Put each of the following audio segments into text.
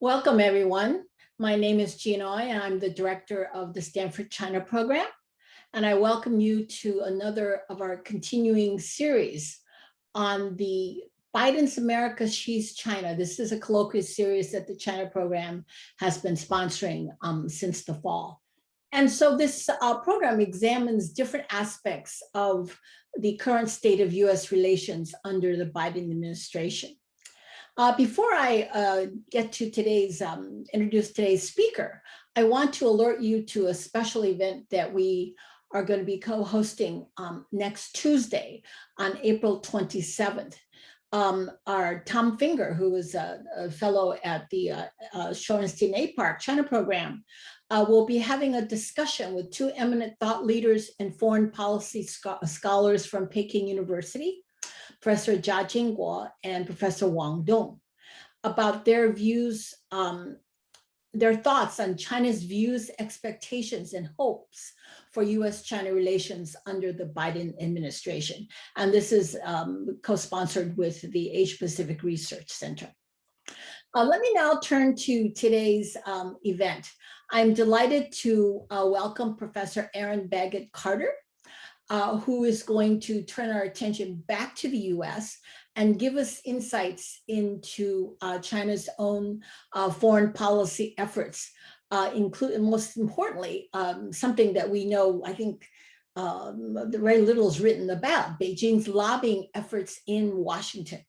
Welcome, everyone. My name is Jean Oy, and I'm the director of the Stanford China program. And I welcome you to another of our continuing series on the Biden's America, She's China. This is a colloquial series that the China program has been sponsoring since the fall. And so this program examines different aspects of the current state of US relations under the Biden administration. Before I get to introduce today's speaker, I want to alert you to a special event that we are going to be co-hosting next Tuesday on April 27th. Our Tom Finger, who is a fellow at the Shorenstein APARC China program, will be having a discussion with two eminent thought leaders and foreign policy scholars from Peking University, Professor Jia Jingguo and Professor Wang Dong, about their views, their thoughts on China's views, expectations, and hopes for US-China relations under the Biden administration. And this is co-sponsored with the Asia-Pacific Research Center. Let me now turn to today's event. I'm delighted to welcome Professor Erin Baggott Carter, who is going to turn our attention back to the US and give us insights into China's own foreign policy efforts, including, most importantly, something that we know, I think, very little is written about, Beijing's lobbying efforts in Washington.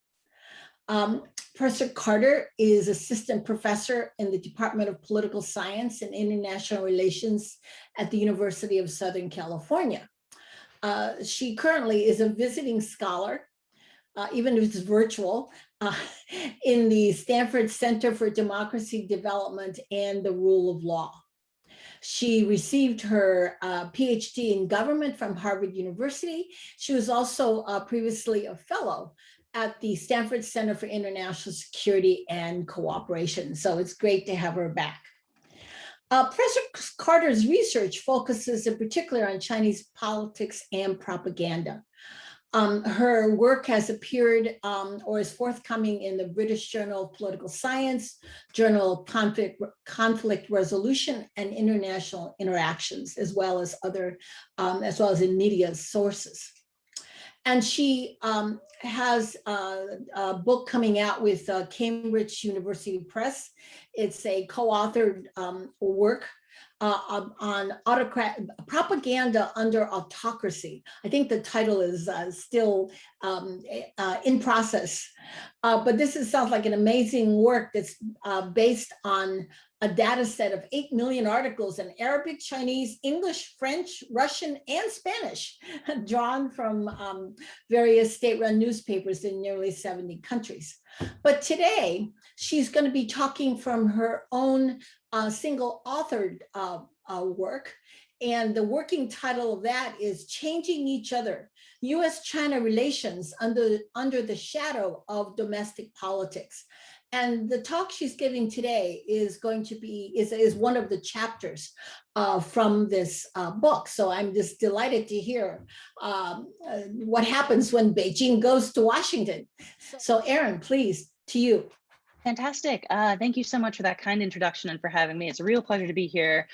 Professor Carter is assistant professor in the Department of Political Science and International Relations at the University of Southern California. She currently is a visiting scholar, even if it's virtual, in the Stanford Center for Democracy Development and the Rule of Law. She received her PhD in government from Harvard University. She was also previously a fellow at the Stanford Center for International Security and Cooperation. So it's great to have her back. Professor Carter's research focuses in particular on Chinese politics and propaganda. Her work has appeared or is forthcoming in the British Journal of Political Science, Journal of Conflict Resolution and International Interactions, as well as in media sources. And she has a book coming out with Cambridge University Press. It's a co-authored work on autocratic propaganda under autocracy. I think the title is still in process, but sounds like an amazing work that's based on a data set of 8 million articles in Arabic, Chinese, English, French, Russian, and Spanish, drawn from various state-run newspapers in nearly 70 countries. But today, she's going to be talking from her own single-authored work. And the working title of that is Changing Each Other, US-China Relations under the Shadow of Domestic Politics. And the talk she's giving today is going to be, is one of the chapters from this book. So I'm just delighted to hear what happens when Beijing goes to Washington. So Erin, please, to you. Fantastic. Thank you so much for that kind introduction and for having me. It's a real pleasure to be here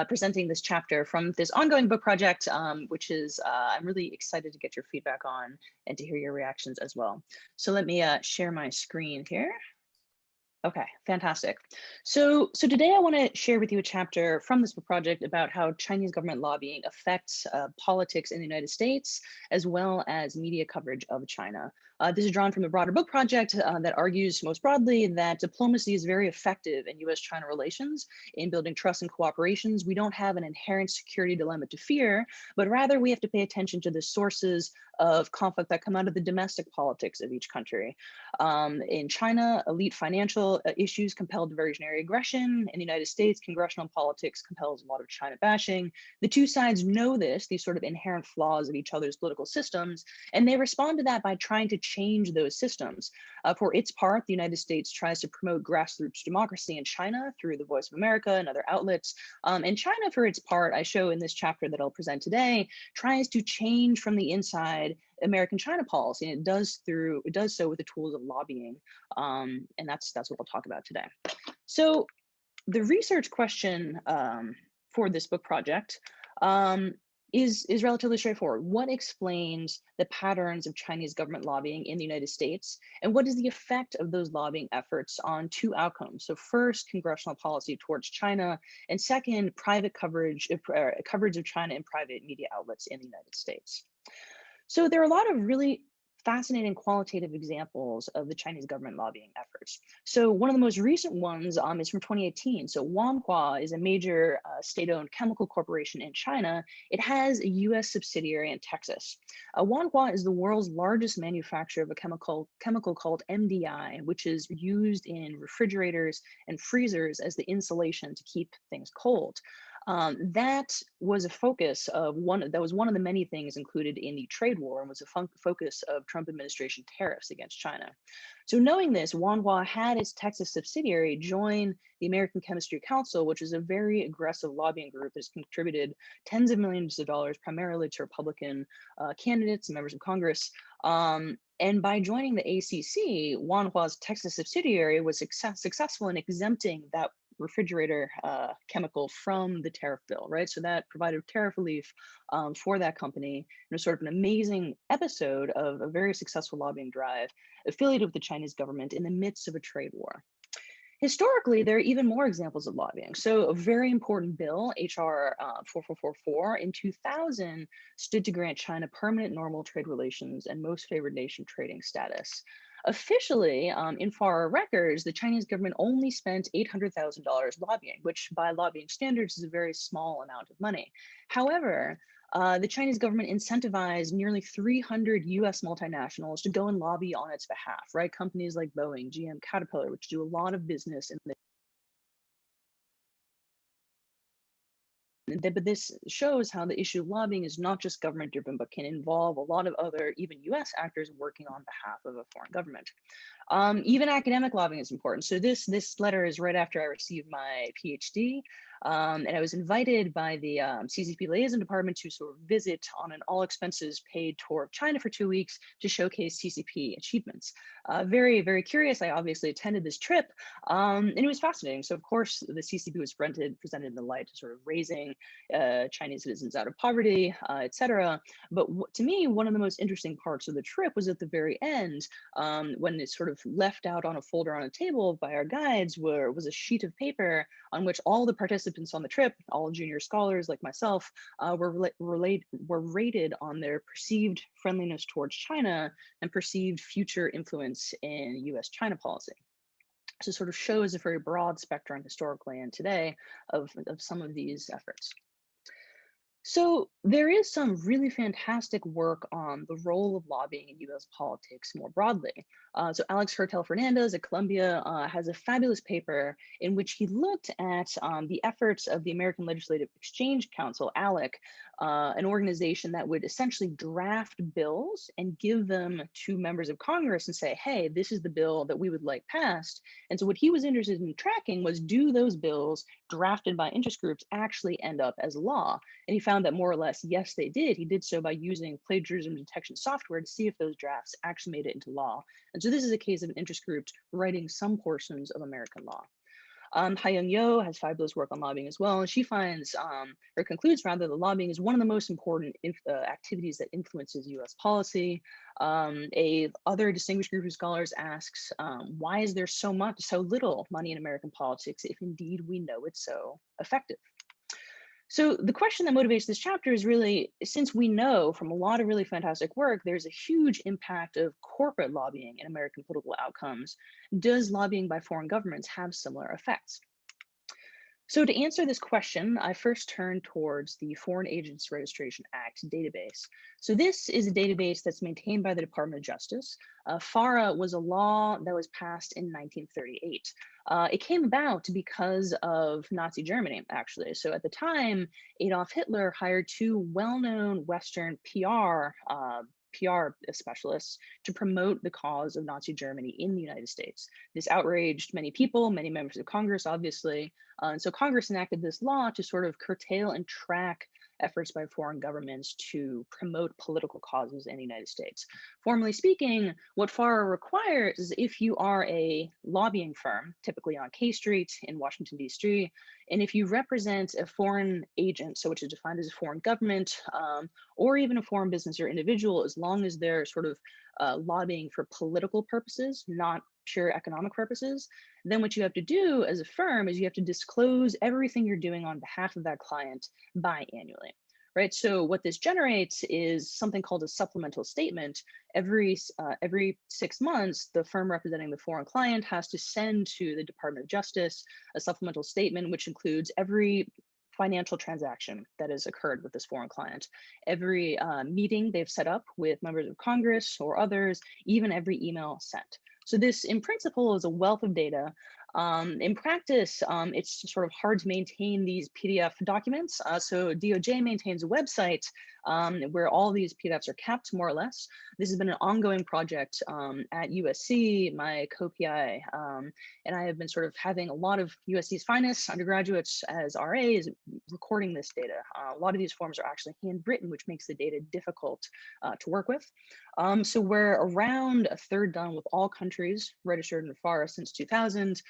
presenting this chapter from this ongoing book project, which is I'm really excited to get your feedback on and to hear your reactions as well. So let me share my screen here. Okay, fantastic. So today I want to share with you a chapter from this book project about how Chinese government lobbying affects politics in the United States, as well as media coverage of China. This is drawn from a broader book project that argues most broadly that diplomacy is very effective in US-China relations in building trust and cooperations. We don't have an inherent security dilemma to fear, but rather we have to pay attention to the sources of conflict that come out of the domestic politics of each country. In China, elite financial issues compel diversionary aggression. In the United States, congressional politics compels a lot of China bashing. The two sides know this, these sort of inherent flaws of each other's political systems, and they respond to that by trying to change those systems. For its part, the United States tries to promote grassroots democracy in China through the Voice of America and other outlets. And China, for its part, I show in this chapter that I'll present today, tries to change from the inside American China policy, and it does so with the tools of lobbying, and that's what we'll talk about today. So the research question for this book project um, is relatively straightforward. What explains the patterns of Chinese government lobbying in the United States, and what is the effect of those lobbying efforts on two outcomes? So first, congressional policy towards China, and second, private coverage of China in private media outlets in the United States. So there are a lot of really fascinating qualitative examples of the Chinese government lobbying efforts. So one of the most recent ones is from 2018. So Wanhua is a major state-owned chemical corporation in China. It has a US subsidiary in Texas. Wanhua is the world's largest manufacturer of a chemical called MDI, which is used in refrigerators and freezers as the insulation to keep things cold. That was a focus of that was one of the many things included in the trade war and was a focus of Trump administration tariffs against China. So knowing this, Wanhua had its Texas subsidiary join the American Chemistry Council, which is a very aggressive lobbying group that's contributed tens of millions of dollars primarily to Republican candidates and members of Congress. And by joining the ACC, Wanhua's Texas subsidiary was successful in exempting that refrigerator chemical from the tariff bill, right? So that provided tariff relief for that company. And it was sort of an amazing episode of a very successful lobbying drive affiliated with the Chinese government in the midst of a trade war. Historically, there are even more examples of lobbying. So a very important bill, HR 4444 in 2000, stood to grant China permanent normal trade relations and most favored nation trading status. Officially, in FAR records, the Chinese government only spent $800,000 lobbying, which by lobbying standards is a very small amount of money. However, the Chinese government incentivized nearly 300 US multinationals to go and lobby on its behalf, right? Companies like Boeing, GM, Caterpillar, which do a lot of business in the but this shows how the issue of lobbying is not just government driven, but can involve a lot of other, even US actors working on behalf of a foreign government. Even academic lobbying is important. So this letter is right after I received my PhD. And I was invited by the CCP liaison department to sort of visit on an all expenses paid tour of China for 2 weeks to showcase CCP achievements. Very, very curious. I obviously attended this trip and it was fascinating. So of course the CCP was presented in the light of sort of raising Chinese citizens out of poverty, etc. But to me, one of the most interesting parts of the trip was at the very end when it sort of left out on a folder on a table by our guides was a sheet of paper on which all the participants on the trip, all junior scholars like myself, were rated on their perceived friendliness towards China and perceived future influence in US-China policy. So it sort of shows a very broad spectrum historically and today of some of these efforts. So there is some really fantastic work on the role of lobbying in US politics more broadly. So Alex Hertel Fernandez at Columbia has a fabulous paper in which he looked at the efforts of the American Legislative Exchange Council, ALEC, an organization that would essentially draft bills and give them to members of Congress and say, hey, this is the bill that we would like passed. And so what he was interested in tracking was, do those bills drafted by interest groups actually end up as law? And he found that more or less, yes, they did. He did so by using plagiarism detection software to see if those drafts actually made it into law. And so this is a case of an interest group writing some portions of American law. Hayoung Yo has fabulous work on lobbying as well, and she finds, or concludes rather, that lobbying is one of the most important activities that influences U.S. policy. A other distinguished group of scholars asks, why is there so little money in American politics if indeed we know it's so effective? So the question that motivates this chapter is really, since we know from a lot of really fantastic work, there's a huge impact of corporate lobbying in American political outcomes, does lobbying by foreign governments have similar effects? So to answer this question, I first turned towards the Foreign Agents Registration Act database. So this is a database that's maintained by the Department of Justice. FARA was a law that was passed in 1938. It came about because of Nazi Germany, actually. So at the time, Adolf Hitler hired two well-known Western PR specialists to promote the cause of Nazi Germany in the United States. This outraged many people, many members of Congress, obviously, And so Congress enacted this law to sort of curtail and track efforts by foreign governments to promote political causes in the United States. Formally speaking, what FARA requires is if you are a lobbying firm, typically on K Street in Washington, D.C., and if you represent a foreign agent, so which is defined as a foreign government, or even a foreign business or individual, as long as they're sort of lobbying for political purposes, not pure economic purposes, then what you have to do as a firm is you have to disclose everything you're doing on behalf of that client biannually. Right. So what this generates is something called a supplemental statement. Every 6 months, the firm representing the foreign client has to send to the Department of Justice a supplemental statement, which includes every financial transaction that has occurred with this foreign client, every meeting they've set up with members of Congress or others, even every email sent. So this, in principle, is a wealth of data. In practice, it's sort of hard to maintain these PDF documents. So DOJ maintains a website where all these PDFs are kept, more or less. This has been an ongoing project at USC, my co-PI, and I have been sort of having a lot of USC's finest undergraduates as RAs recording this data. A lot of these forms are actually handwritten, which makes the data difficult to work with. So we're around a third done with all countries registered in FARA since 2000.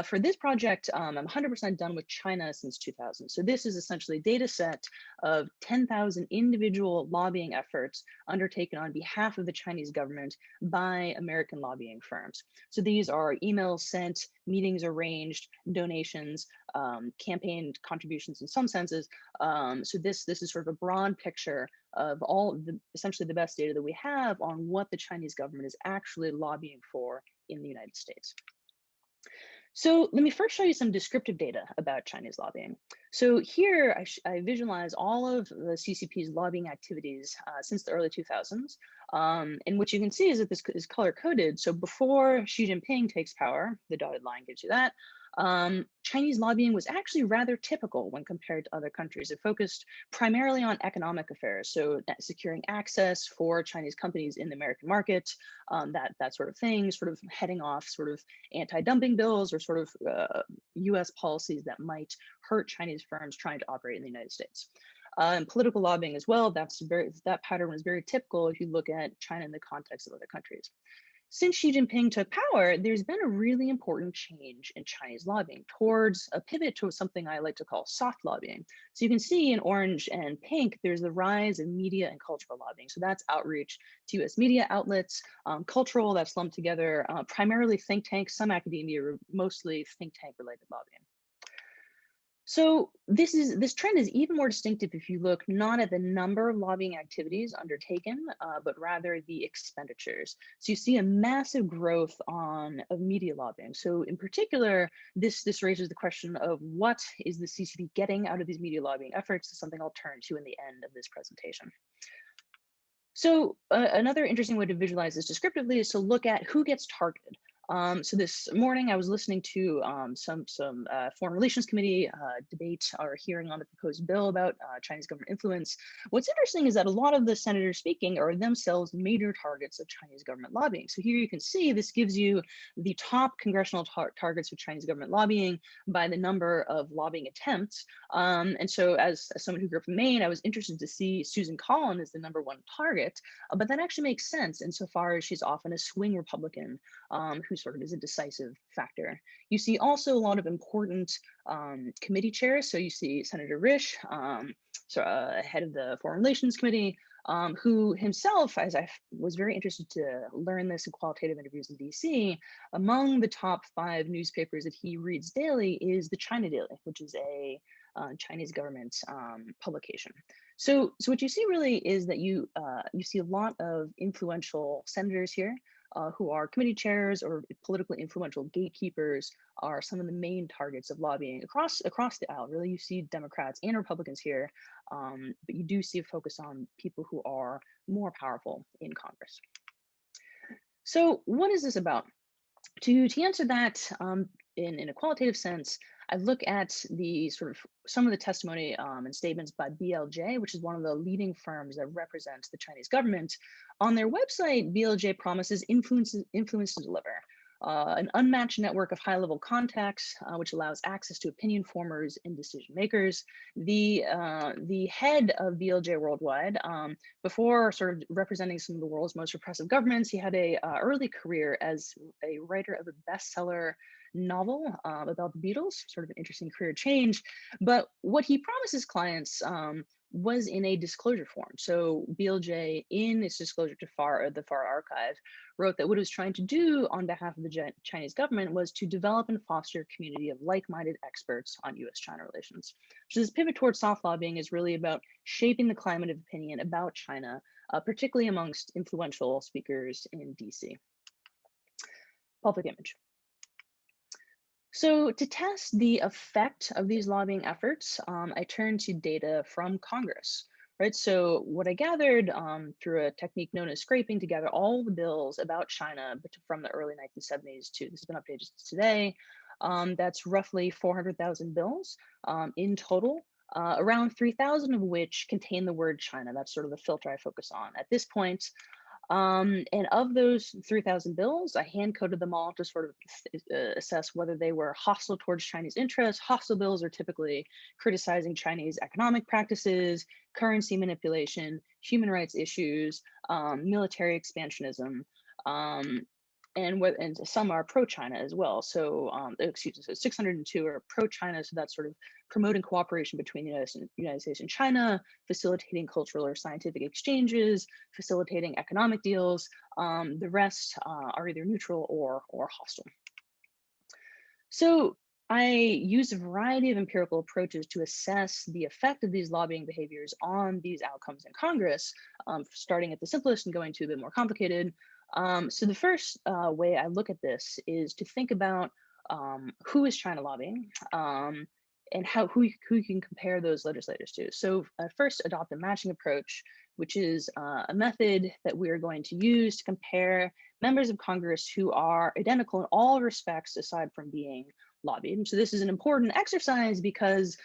For this project, I'm 100% done with China since 2000. So this is essentially a data set of 10,000 individual lobbying efforts undertaken on behalf of the Chinese government by American lobbying firms. So these are emails sent, meetings arranged, donations, campaign contributions in some senses. So this is sort of a broad picture of all the essentially the best data that we have on what the Chinese government is actually lobbying for in the United States. So let me first show you some descriptive data about Chinese lobbying. So here I visualize all of the CCP's lobbying activities since the early 2000s. And what you can see is that this is color coded. So before Xi Jinping takes power, the dotted line gives you that, Chinese lobbying was actually rather typical when compared to other countries. It focused primarily on economic affairs, so securing access for Chinese companies in the American market, that sort of thing, sort of heading off sort of anti-dumping bills or sort of US policies that might hurt Chinese firms trying to operate in the United States. And political lobbying as well, that pattern was very typical if you look at China in the context of other countries. Since Xi Jinping took power, there's been a really important change in Chinese lobbying towards a pivot to something I like to call soft lobbying. So you can see in orange and pink, there's the rise of media and cultural lobbying. So that's outreach to US media outlets, cultural, that's lumped together, primarily think tanks, some academia, mostly think tank related lobbying. So this trend is even more distinctive if you look not at the number of lobbying activities undertaken, but rather the expenditures. So you see a massive growth of media lobbying. So in particular, this raises the question of what is the CCP getting out of these media lobbying efforts? Is something I'll turn to in the end of this presentation. So another interesting way to visualize this descriptively is to look at who gets targeted. So this morning I was listening to some Foreign Relations Committee debate or hearing on the proposed bill about Chinese government influence. What's interesting is that a lot of the senators speaking are themselves major targets of Chinese government lobbying. So here you can see this gives you the top congressional targets of Chinese government lobbying by the number of lobbying attempts. And so as someone who grew up in Maine, I was interested to see Susan Collins as the #1 target, but that actually makes sense insofar as she's often a swing Republican who sort of is a decisive factor. You see also a lot of important committee chairs. So you see Senator Risch, head of the Foreign Relations Committee, who himself, as I was very interested to learn this in qualitative interviews in DC, among the top 5 newspapers that he reads daily is the China Daily, which is a Chinese government publication. So what you see really is that you see a lot of influential senators here who are committee chairs or politically influential gatekeepers are some of the main targets of lobbying across the aisle. Really, you see Democrats and Republicans here, but you do see a focus on people who are more powerful in Congress. So what is this about? To answer that in a qualitative sense, I look at the some of the testimony and statements by BLJ, which is one of the leading firms that represents the Chinese government. On their website, BLJ promises influence to deliver. an unmatched network of high-level contacts, which allows access to opinion formers and decision makers. The head of BLJ Worldwide, before sort of representing some of the world's most repressive governments, he had a early career as a writer of a bestseller novel about the Beatles, sort of an interesting career change. But what he promises clients was in a disclosure form. So BLJ, in its disclosure to the FAR archive, wrote that what it was trying to do on behalf of the Chinese government was to develop and foster a community of like-minded experts on US-China relations. So this pivot towards soft lobbying is really about shaping the climate of opinion about China, particularly amongst influential speakers in DC. Public image. So to test the effect of these lobbying efforts, I turned to data from Congress, right? So what I gathered through a technique known as scraping to gather all the bills about China from the early 1970s to, this has been updated to today, that's roughly 400,000 bills in total, around 3,000 of which contain the word China. That's sort of the filter I focus on at this point. And of those 3,000 bills, I hand coded them all to sort of assess whether they were hostile towards Chinese interests. Hostile bills are typically criticizing Chinese economic practices, currency manipulation, human rights issues, military expansionism, and some are pro-China as well. So, excuse me, so 602 are pro-China. So that's sort of promoting cooperation between the United States and China, facilitating cultural or scientific exchanges, facilitating economic deals. The rest are either neutral or hostile. So I used a variety of empirical approaches to assess the effect of these lobbying behaviors on these outcomes in Congress, starting at the simplest and going to a bit more complicated. So the first way I look at this is to think about who is China lobbying and who you can compare those legislators to. So first adopt a matching approach, which is a method that we are going to use to compare members of Congress who are identical in all respects aside from being lobbied. And so this is an important exercise because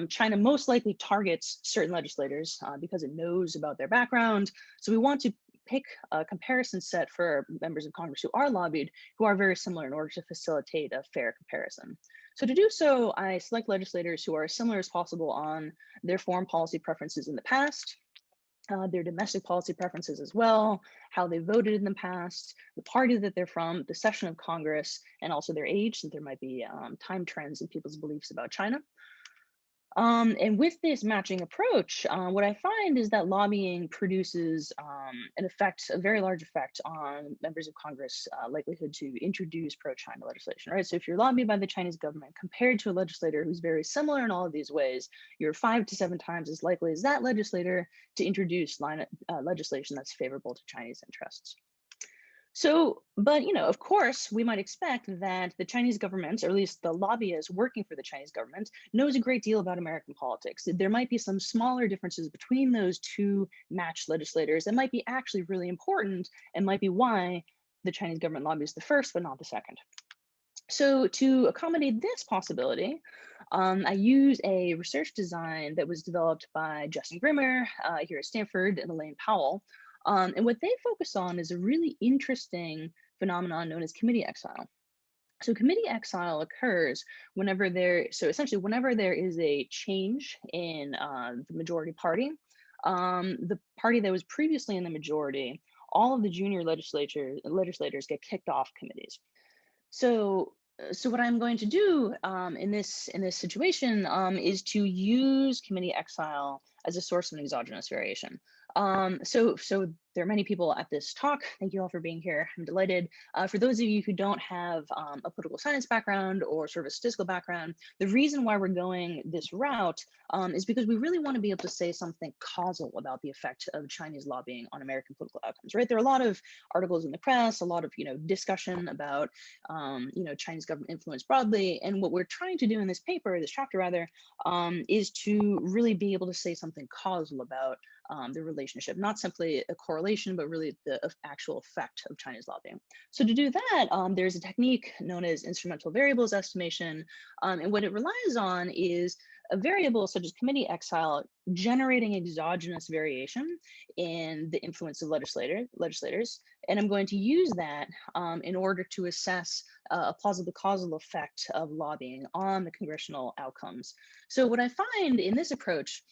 China most likely targets certain legislators because it knows about their background. So we want to pick a comparison set for members of Congress who are lobbied, who are very similar in order to facilitate a fair comparison. So to do so, I select legislators who are as similar as possible on their foreign policy preferences in the past, their domestic policy preferences as well, how they voted in the past, the party that they're from, the session of Congress, and also their age, since there might be time trends in people's beliefs about China. And with this matching approach, what I find is that lobbying produces a very large effect on members of Congress' likelihood to introduce pro-China legislation, right? So if you're lobbied by the Chinese government compared to a legislator who's very similar in all of these ways, you're 5 to 7 times as likely as that legislator to introduce legislation that's favorable to Chinese interests. So, but of course, we might expect that the Chinese government, or at least the lobbyist working for the Chinese government, knows a great deal about American politics. There might be some smaller differences between those two matched legislators that might be actually really important and might be why the Chinese government lobbies the first, but not the second. So to accommodate this possibility, I use a research design that was developed by Justin Grimmer here at Stanford and Elaine Powell. And what they focus on is a really interesting phenomenon known as committee exile. So committee exile occurs whenever whenever there is a change in the majority party, the party that was previously in the majority, all of the junior legislators get kicked off committees. So what I'm going to do in this situation is to use committee exile as a source of an exogenous variation. So there are many people at this talk. Thank you all for being here. I'm delighted. For those of you who don't have a political science background or sort of a statistical background, the reason why we're going this route is because we really want to be able to say something causal about the effect of Chinese lobbying on American political outcomes, right? There are a lot of articles in the press, a lot of discussion about Chinese government influence broadly. And what we're trying to do in this paper, this chapter rather, is to really be able to say something causal about the relationship, not simply a correlation, but really the actual effect of Chinese lobbying. So to do that, there's a technique known as instrumental variables estimation. And what it relies on is variables such as committee exile generating exogenous variation in the influence of legislators. And I'm going to use that in order to assess a plausible causal effect of lobbying on the congressional outcomes. So what I find in this approach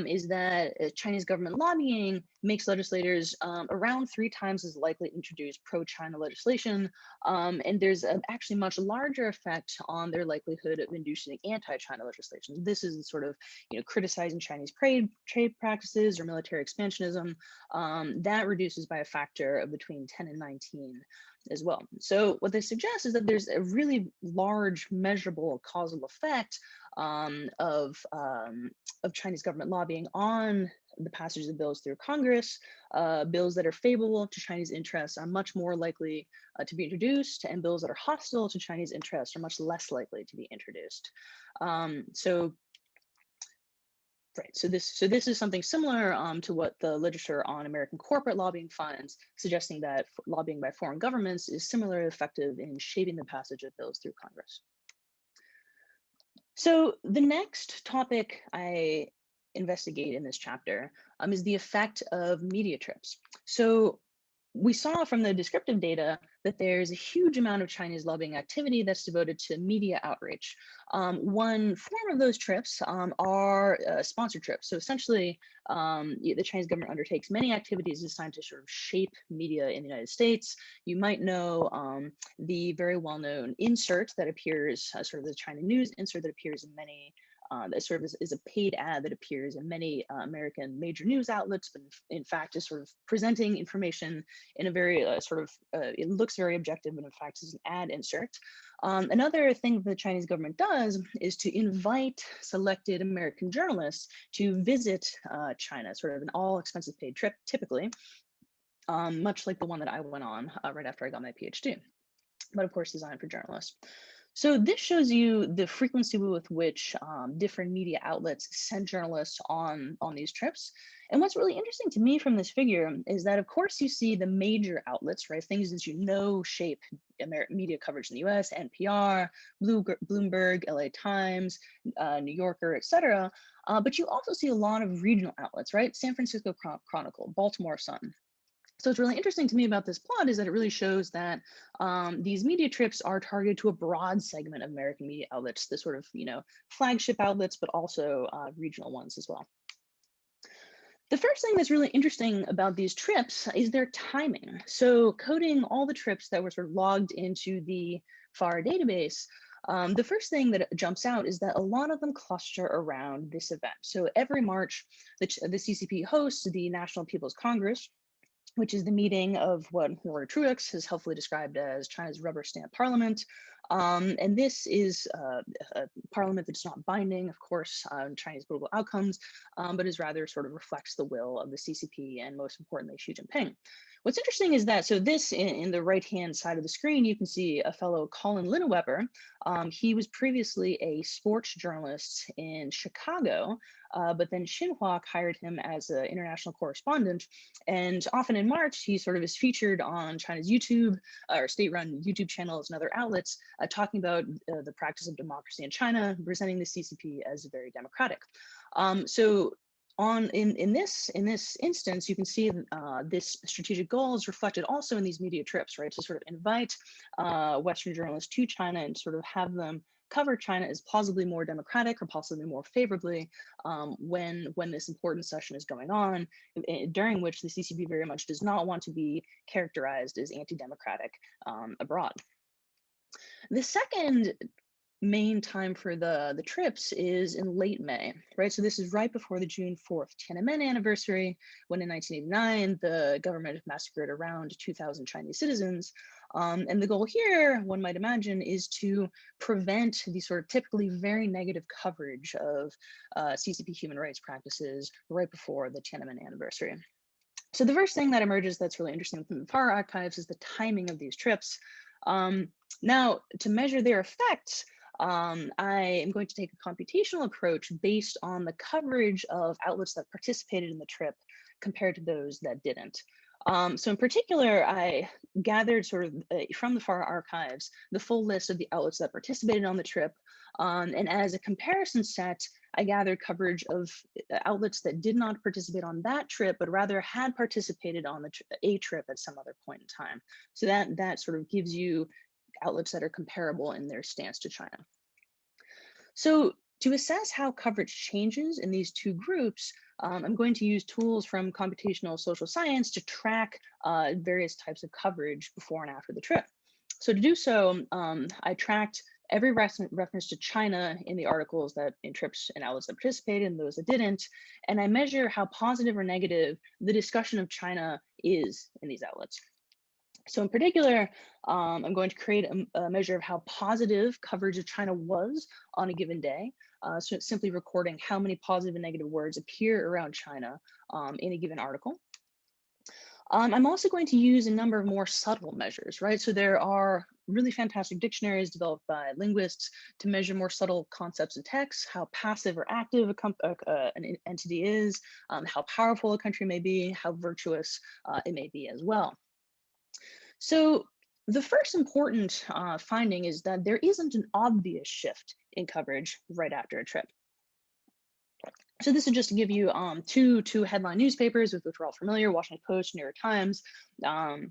is that Chinese government lobbying makes legislators around 3 times as likely to introduce pro-China legislation, and there's an actually much larger effect on their likelihood of inducing anti-China legislation. This is sort of, criticizing Chinese trade practices or military expansionism. That reduces by a factor of between 10 and 19 as well. So what this suggests is that there's a really large measurable causal effect of Chinese government lobbying on the passage of bills through Congress. Bills that are favorable to Chinese interests are much more likely to be introduced, and bills that are hostile to Chinese interests are much less likely to be introduced. So this is something similar to what the literature on American corporate lobbying finds, suggesting that lobbying by foreign governments is similarly effective in shaping the passage of bills through Congress. So the next topic I investigate in this chapter is the effect of media trips. So we saw from the descriptive data that there's a huge amount of Chinese lobbying activity that's devoted to media outreach. One form of those trips are sponsored trips. So essentially, the Chinese government undertakes many activities designed to sort of shape media in the United States. You might know the very well-known insert that appears, sort of the China News insert that appears in many that sort of is a paid ad that appears in many American major news outlets, but in fact is sort of presenting information in a very it looks very objective, but in fact is an ad insert. Another thing the Chinese government does is to invite selected American journalists to visit China, sort of an all expenses paid trip, typically, much like the one that I went on right after I got my PhD, but of course designed for journalists. So this shows you the frequency with which different media outlets send journalists on these trips. And what's really interesting to me from this figure is that, of course, you see the major outlets, right? Things that shape media coverage in the US, NPR, Bloomberg, LA Times, New Yorker, etc. But you also see a lot of regional outlets, right? San Francisco Chronicle, Baltimore Sun. So what's really interesting to me about this plot is that it really shows that these media trips are targeted to a broad segment of American media outlets, the sort of, flagship outlets, but also regional ones as well. The first thing that's really interesting about these trips is their timing. So coding all the trips that were sort of logged into the FAR database, the first thing that jumps out is that a lot of them cluster around this event. So every March, the CCP hosts the National People's Congress, which is the meeting of what Howard Truex has helpfully described as China's rubber stamp parliament. And this is a parliament that's not binding, of course, on Chinese political outcomes, but is rather sort of reflects the will of the CCP and most importantly, Xi Jinping. What's interesting is that, so this in the right-hand side of the screen, you can see a fellow Colin Lineweber. He was previously a sports journalist in Chicago, but then Xinhua hired him as an international correspondent. And often in March, he sort of is featured on China's YouTube or state-run YouTube channels and other outlets, talking about the practice of democracy in China, presenting the CCP as very democratic. In this instance, you can see this strategic goal is reflected also in these media trips, right? To sort of invite Western journalists to China and sort of have them cover China as possibly more democratic or possibly more favorably when this important session is going on, during which the CCP very much does not want to be characterized as anti-democratic abroad. The second main time for the trips is in late May, right? So this is right before the June 4th Tiananmen anniversary, when in 1989, the government massacred around 2,000 Chinese citizens. And the goal here, one might imagine, is to prevent the sort of typically very negative coverage of CCP human rights practices right before the Tiananmen anniversary. So the first thing that emerges that's really interesting from the FAR archives is the timing of these trips. Now, to measure their effects, I am going to take a computational approach based on the coverage of outlets that participated in the trip compared to those that didn't. So in particular, I gathered sort of from the FAR archives, the full list of the outlets that participated on the trip. And as a comparison set, I gathered coverage of outlets that did not participate on that trip, but rather had participated on a trip at some other point in time. So that sort of gives you outlets that are comparable in their stance to China. So to assess how coverage changes in these two groups, I'm going to use tools from computational social science to track various types of coverage before and after the trip. So to do so, I tracked every reference to China in the articles that in trips and outlets that participated and those that didn't, and I measure how positive or negative the discussion of China is in these outlets. So in particular, I'm going to create a measure of how positive coverage of China was on a given day. So it's simply recording how many positive and negative words appear around China in a given article. I'm also going to use a number of more subtle measures, right? So there are really fantastic dictionaries developed by linguists to measure more subtle concepts in text, how passive or active an entity is, how powerful a country may be, how virtuous it may be as well. So the first important finding is that there isn't an obvious shift in coverage right after a trip. So this is just to give you two headline newspapers with which we're all familiar, Washington Post, New York Times. What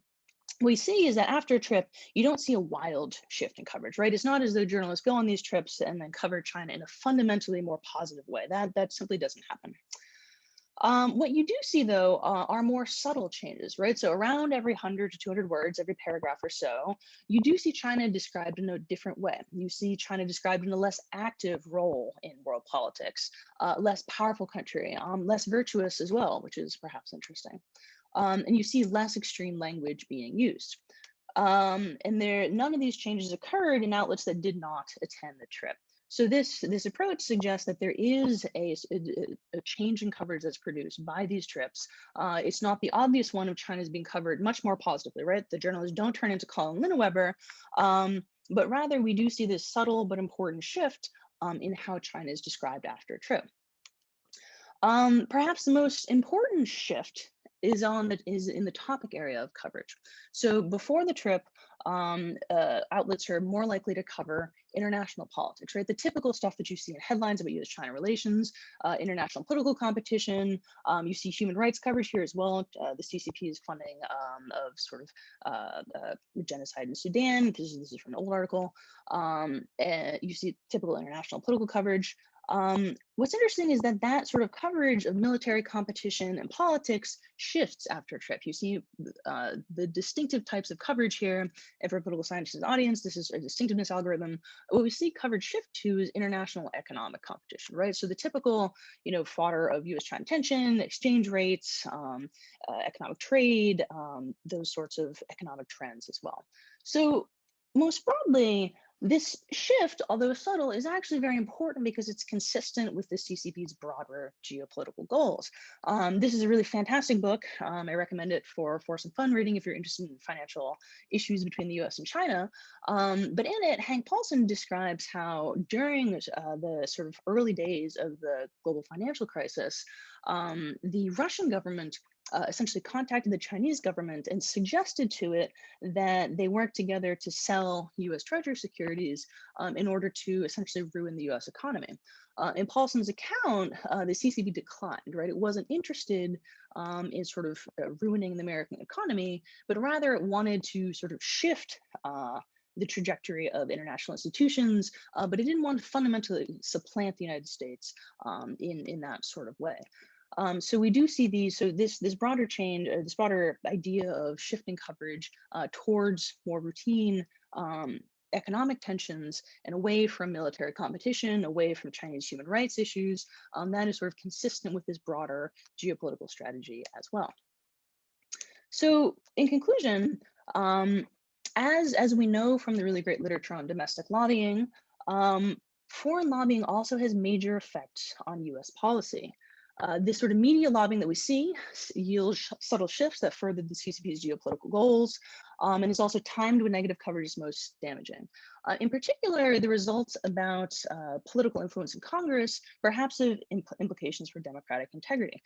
we see is that after a trip, you don't see a wild shift in coverage, right? It's not as though journalists go on these trips and then cover China in a fundamentally more positive way. That simply doesn't happen. What you do see, though, are more subtle changes, right? So around every 100 to 200 words, every paragraph or so, you do see China described in a different way. You see China described in a less active role in world politics, less powerful country, less virtuous as well, which is perhaps interesting. And you see less extreme language being used. And none of these changes occurred in outlets that did not attend the trip. So this approach suggests that there is a change in coverage that's produced by these trips. It's not the obvious one of China's being covered much more positively, right? The journalists don't turn into Colin Lineweber, but rather we do see this subtle but important shift in how China is described after a trip. Perhaps the most important shift is in the topic area of coverage. So before the trip, outlets are more likely to cover international politics, right? The typical stuff that you see in headlines about U.S.-China relations, international political competition. You see human rights coverage here as well. The CCP's funding of sort of genocide in Sudan. This is from an old article. You see typical international political coverage. What's interesting is that sort of coverage of military competition and politics shifts after a trip. You see the distinctive types of coverage here, and for a political sciences audience, this is a distinctiveness algorithm. What we see coverage shift to is international economic competition, right? So the typical, fodder of U.S.-China tension, exchange rates, economic trade, those sorts of economic trends as well. So most broadly, this shift, although subtle, is actually very important because it's consistent with the CCP's broader geopolitical goals. This is a really fantastic book. I recommend it for some fun reading if you're interested in financial issues between the US and China. But in it, Hank Paulson describes how during the sort of early days of the global financial crisis, the Russian government essentially contacted the Chinese government and suggested to it that they work together to sell US Treasury securities in order to essentially ruin the US economy. In Paulson's account, the CCP declined, right? It wasn't interested in sort of ruining the American economy, but rather it wanted to sort of shift the trajectory of international institutions, but it didn't want to fundamentally supplant the United States in that sort of way. So we do see these, so this broader change, this broader idea of shifting coverage towards more routine economic tensions and away from military competition, away from Chinese human rights issues, that is sort of consistent with this broader geopolitical strategy as well. So in conclusion, as we know from the really great literature on domestic lobbying, foreign lobbying also has major effects on US policy. This sort of media lobbying that we see yields subtle shifts that further the CCP's geopolitical goals. and is also timed when negative coverage is most damaging. In particular, the results about political influence in Congress perhaps have implications for democratic integrity,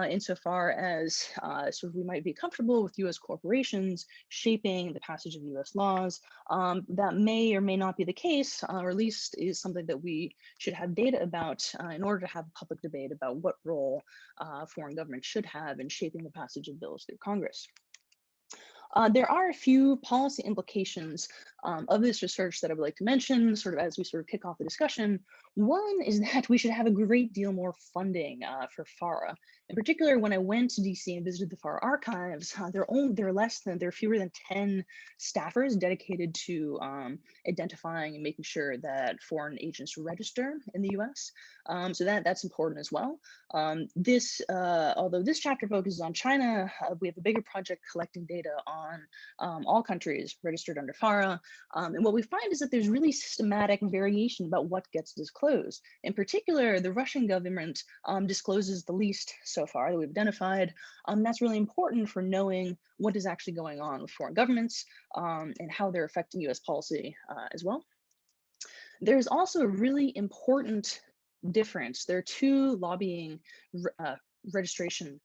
insofar as sort of we might be comfortable with US corporations shaping the passage of US laws. That may or may not be the case, or at least is something that we should have data about in order to have a public debate about what role foreign governments should have in shaping the passage of bills through Congress. There are a few policy implications of this research that I would like to mention, sort of as we sort of kick off the discussion. One is that we should have a great deal more funding for FARA. In particular, when I went to DC and visited the FARA archives, there are fewer than 10 staffers dedicated to identifying and making sure that foreign agents register in the US. So that's important as well. Although this chapter focuses on China, we have a bigger project collecting data on all countries registered under FARA. And what we find is that there's really systematic variation about what gets disclosed. In particular, the Russian government discloses the least so far that we've identified. That's really important for knowing what is actually going on with foreign governments and how they're affecting US policy as well. There's also a really important difference. There are two lobbying registration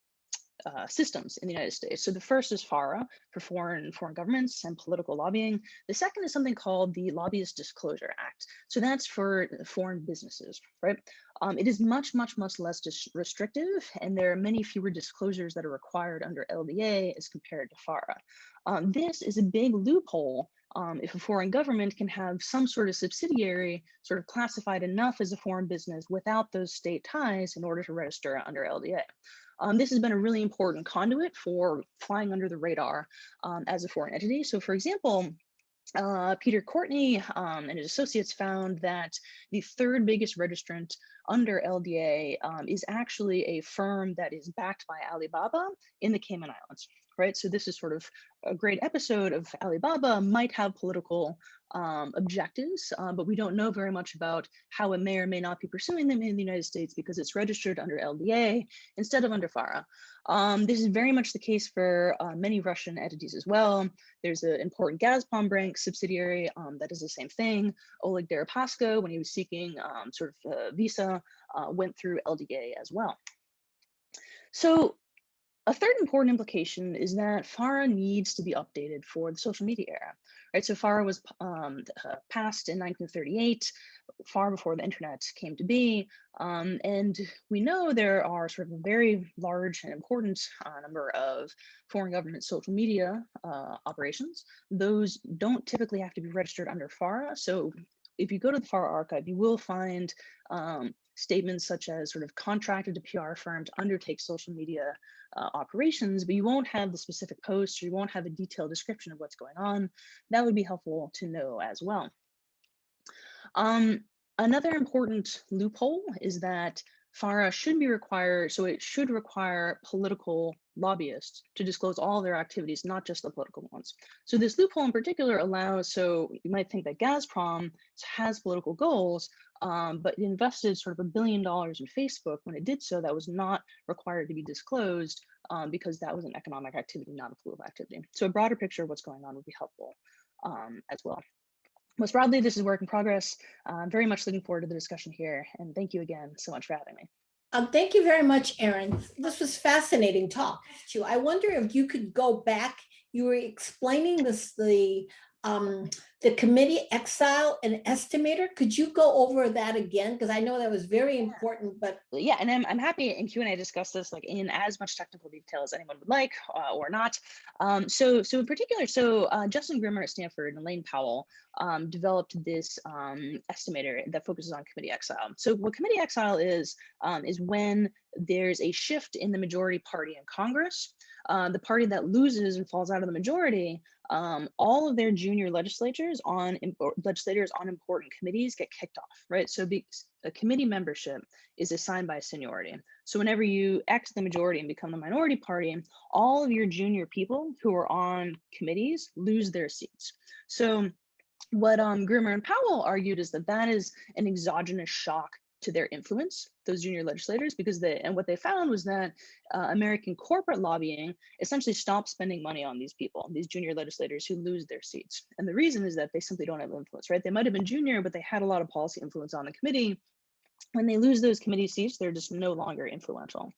systems in the United States. So the first is FARA for foreign governments and political lobbying. The second is something called the Lobbyist Disclosure Act. So that's for foreign businesses, right? It is much less restrictive, and there are many fewer disclosures that are required under LDA as compared to FARA. This is a big loophole if a foreign government can have some sort of subsidiary sort of classified enough as a foreign business without those state ties in order to register under LDA. This has been a really important conduit for flying under the radar as a foreign entity. So for example, Peter Courtney and his associates found that the third biggest registrant under LDA is actually a firm that is backed by Alibaba in the Cayman Islands, right? So this is sort of a great episode of Alibaba might have political objectives, but we don't know very much about how it may or may not be pursuing them in the United States because it's registered under LDA instead of under FARA. This is very much the case for many Russian entities as well. There's an important Gazprom subsidiary that is the same thing. Oleg Deripaska, when he was seeking sort of a visa, went through LDA as well. So a third important implication is that FARA needs to be updated for the social media era, right? So FARA was passed in 1938, far before the internet came to be. And we know there are sort of a very large and important number of foreign government social media operations. Those don't typically have to be registered under FARA. So if you go to the FARA archive, you will find statements such as sort of contracted to PR firm to undertake social media operations, but you won't have the specific posts, or you won't have a detailed description of what's going on. That would be helpful to know as well. Another important loophole is that FARA should be required, so it should require political lobbyists to disclose all their activities, not just the political ones. So this loophole in particular allows, so you might think that Gazprom has political goals, but it invested sort of $1 billion in Facebook. When it did so, that was not required to be disclosed because that was an economic activity, not a political activity. So a broader picture of what's going on would be helpful as well. Most broadly, this is work in progress. I'm very much looking forward to the discussion here, and thank you again so much for having me. Thank you very much, Erin. This was fascinating talk too. I wonder if you could go back. You were explaining the committee exile and estimator. Could you go over that again? Because I know that was very important, but yeah, and I'm happy in Q&A to discuss this like in as much technical detail as anyone would like or not. So in particular, Justin Grimmer at Stanford and Elaine Powell developed this estimator that focuses on committee exile. So what committee exile is when there's a shift in the majority party in Congress. The party that loses and falls out of the majority, all of their junior legislators on important committees get kicked off, right? So a committee membership is assigned by seniority. So whenever you exit the majority and become the minority party, all of your junior people who are on committees lose their seats. So what Grimmer and Powell argued is that is an exogenous shock to their influence, those junior legislators, because what they found was that American corporate lobbying essentially stopped spending money on these people, these junior legislators who lose their seats. And the reason is that they simply don't have influence, right? They might have been junior, but they had a lot of policy influence on the committee. When they lose those committee seats, they're just no longer influential.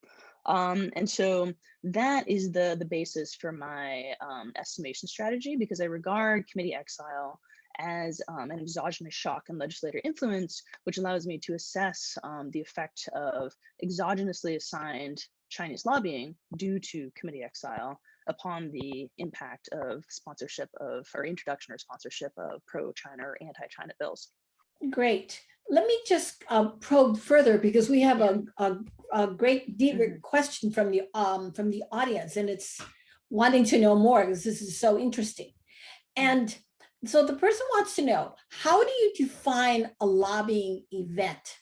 And so that is the basis for my estimation strategy, because I regard committee exile as an exogenous shock in legislator influence, which allows me to assess the effect of exogenously assigned Chinese lobbying due to committee exile upon the impact of sponsorship of, or introduction or sponsorship of pro-China or anti-China bills. Great. Let me just probe further, because we have a great deep question from the audience, and it's wanting to know more because this is so interesting. And so the person wants to know, how do you define a lobbying event?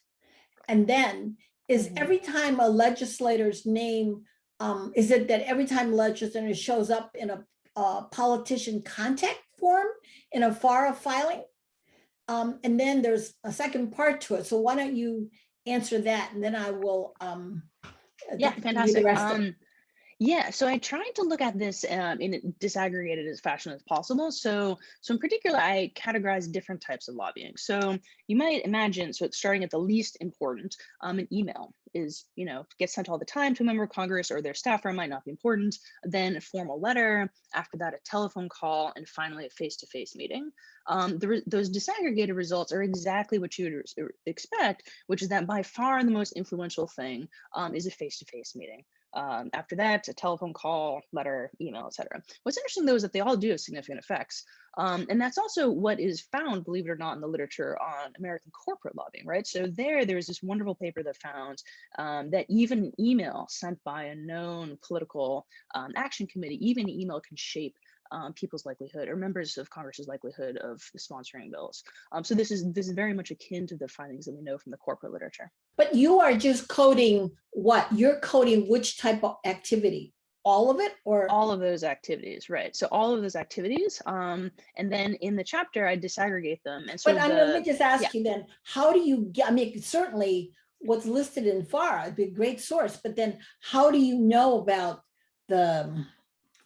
And then is every time a legislator's name, is it that every time a legislator shows up in a politician contact form in a FARA filing? And then there's a second part to it. So why don't you answer that, and then I will Yeah, fantastic. the rest of it. Yeah, so I tried to look at this in a disaggregated as fashion as possible. So in particular, I categorized different types of lobbying. So you might imagine, so it's starting at the least important, an email is, gets sent all the time to a member of Congress or their staffer, might not be important. Then a formal letter, after that, a telephone call, and finally a face-to-face meeting. Those disaggregated results are exactly what you would expect, which is that by far the most influential thing is a face-to-face meeting. After that, a telephone call, letter, email, etc. What's interesting, though, is that they all do have significant effects. And that's also what is found, believe it or not, in the literature on American corporate lobbying, right? So there's this wonderful paper that found that even an email sent by a known political action committee, even an email can shape people's likelihood, or members of Congress's likelihood of sponsoring bills. So this is very much akin to the findings that we know from the corporate literature. But you are just coding what? You're coding which type of activity? All of it, or? All of those activities, right? So all of those activities, and then in the chapter, I disaggregate them. And so let me just ask you then, how do you get, I mean, certainly what's listed in FARA would be a great source, but then how do you know about the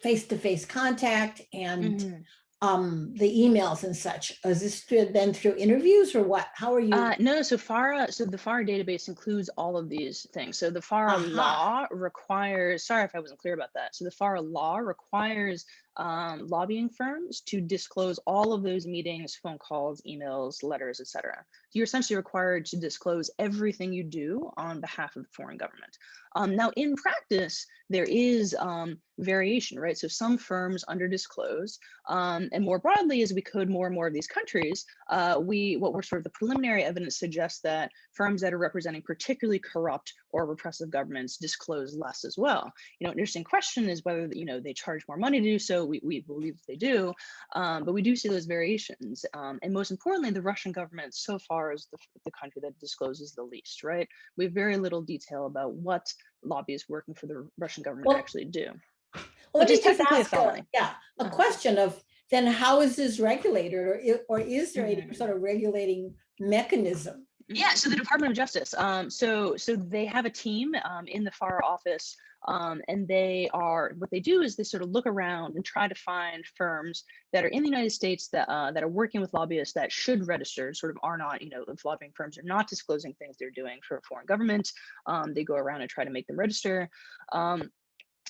face-to-face contact and the emails and such? Is this then through interviews, or what? How are you? No, so the FARA database includes all of these things. So the FARA law requires, sorry if I wasn't clear about that. So the FARA law requires lobbying firms to disclose all of those meetings, phone calls, emails, letters, etc. You're essentially required to disclose everything you do on behalf of the foreign government. Now, in practice, there is variation, right? So some firms under-disclose, and more broadly, as we code more and more of these countries, what we're sort of the preliminary evidence suggests that firms that are representing particularly corrupt or repressive governments disclose less as well. An interesting question is whether they charge more money to do so. We believe they do, but we do see those variations. And most importantly, the Russian government so far is the country that discloses the least, right? We have very little detail about what lobbyists working for the Russian government actually do. Well, let me just ask a question of, then how is this regulated, or is there any sort of regulating mechanism? Yeah, so the Department of Justice, so they have a team in the FARA office, and what they do is they sort of look around and try to find firms that are in the United States that are working with lobbyists that should register, sort of are not, if lobbying firms are not disclosing things they're doing for a foreign government, they go around and try to make them register.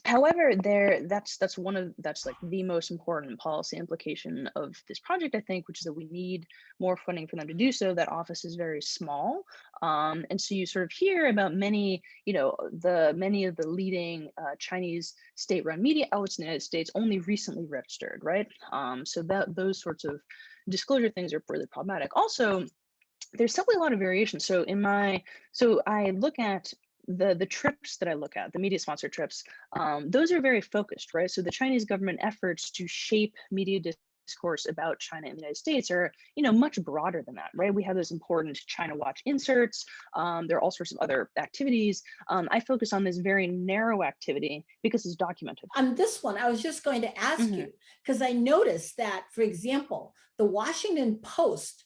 However, that's like the most important policy implication of this project, I think, which is that we need more funding for them to do so. That office is very small, and so you sort of hear about many of the leading Chinese state-run media outlets in the United States only recently registered, right? So those sorts of disclosure things are really problematic. Also, there's simply a lot of variation. So I look at the trips that I look at, the media sponsored trips, those are very focused, right? So the Chinese government efforts to shape media discourse about China in the United States are, much broader than that, right? We have those important China Watch inserts. There are all sorts of other activities. I focus on this very narrow activity because it's documented. On this one, I was just going to ask you, because I noticed that, for example, the Washington Post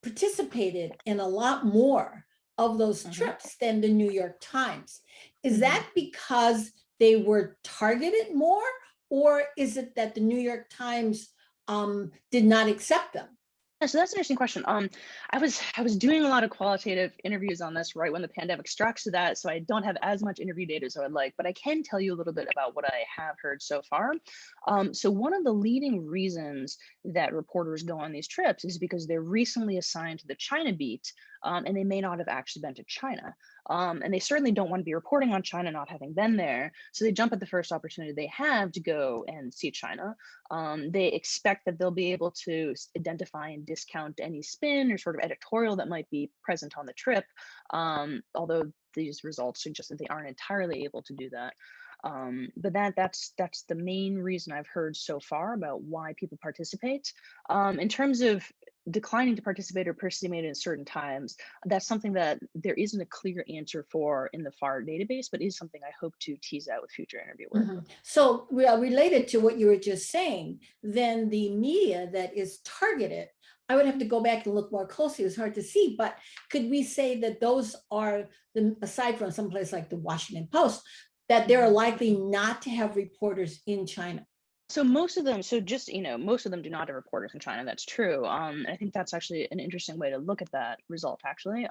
participated in a lot more of those trips than the New York Times. Is that because they were targeted more, or is it that the New York Times did not accept them? Yeah, so that's an interesting question. I was doing a lot of qualitative interviews on this right when the pandemic struck, so I don't have as much interview data as I would like, but I can tell you a little bit about what I have heard so far. So one of the leading reasons that reporters go on these trips is because they're recently assigned to the China beat, and they may not have actually been to China. And they certainly don't want to be reporting on China not having been there. So they jump at the first opportunity they have to go and see China. They expect that they'll be able to identify and discount any spin or sort of editorial that might be present on the trip, although these results suggest that they aren't entirely able to do that. But that's the main reason I've heard so far about why people participate. In terms of declining to participate or participating at certain times, that's something that there isn't a clear answer for in the FAR database, but is something I hope to tease out with future interview work. So, related to what you were just saying, then the media that is targeted, I would have to go back and look more closely. It's hard to see, but could we say that those are, aside from someplace like the Washington Post, that they're likely not to have reporters in China? So most of them, most of them do not have reporters in China. That's true. I think that's actually an interesting way to look at that result, actually,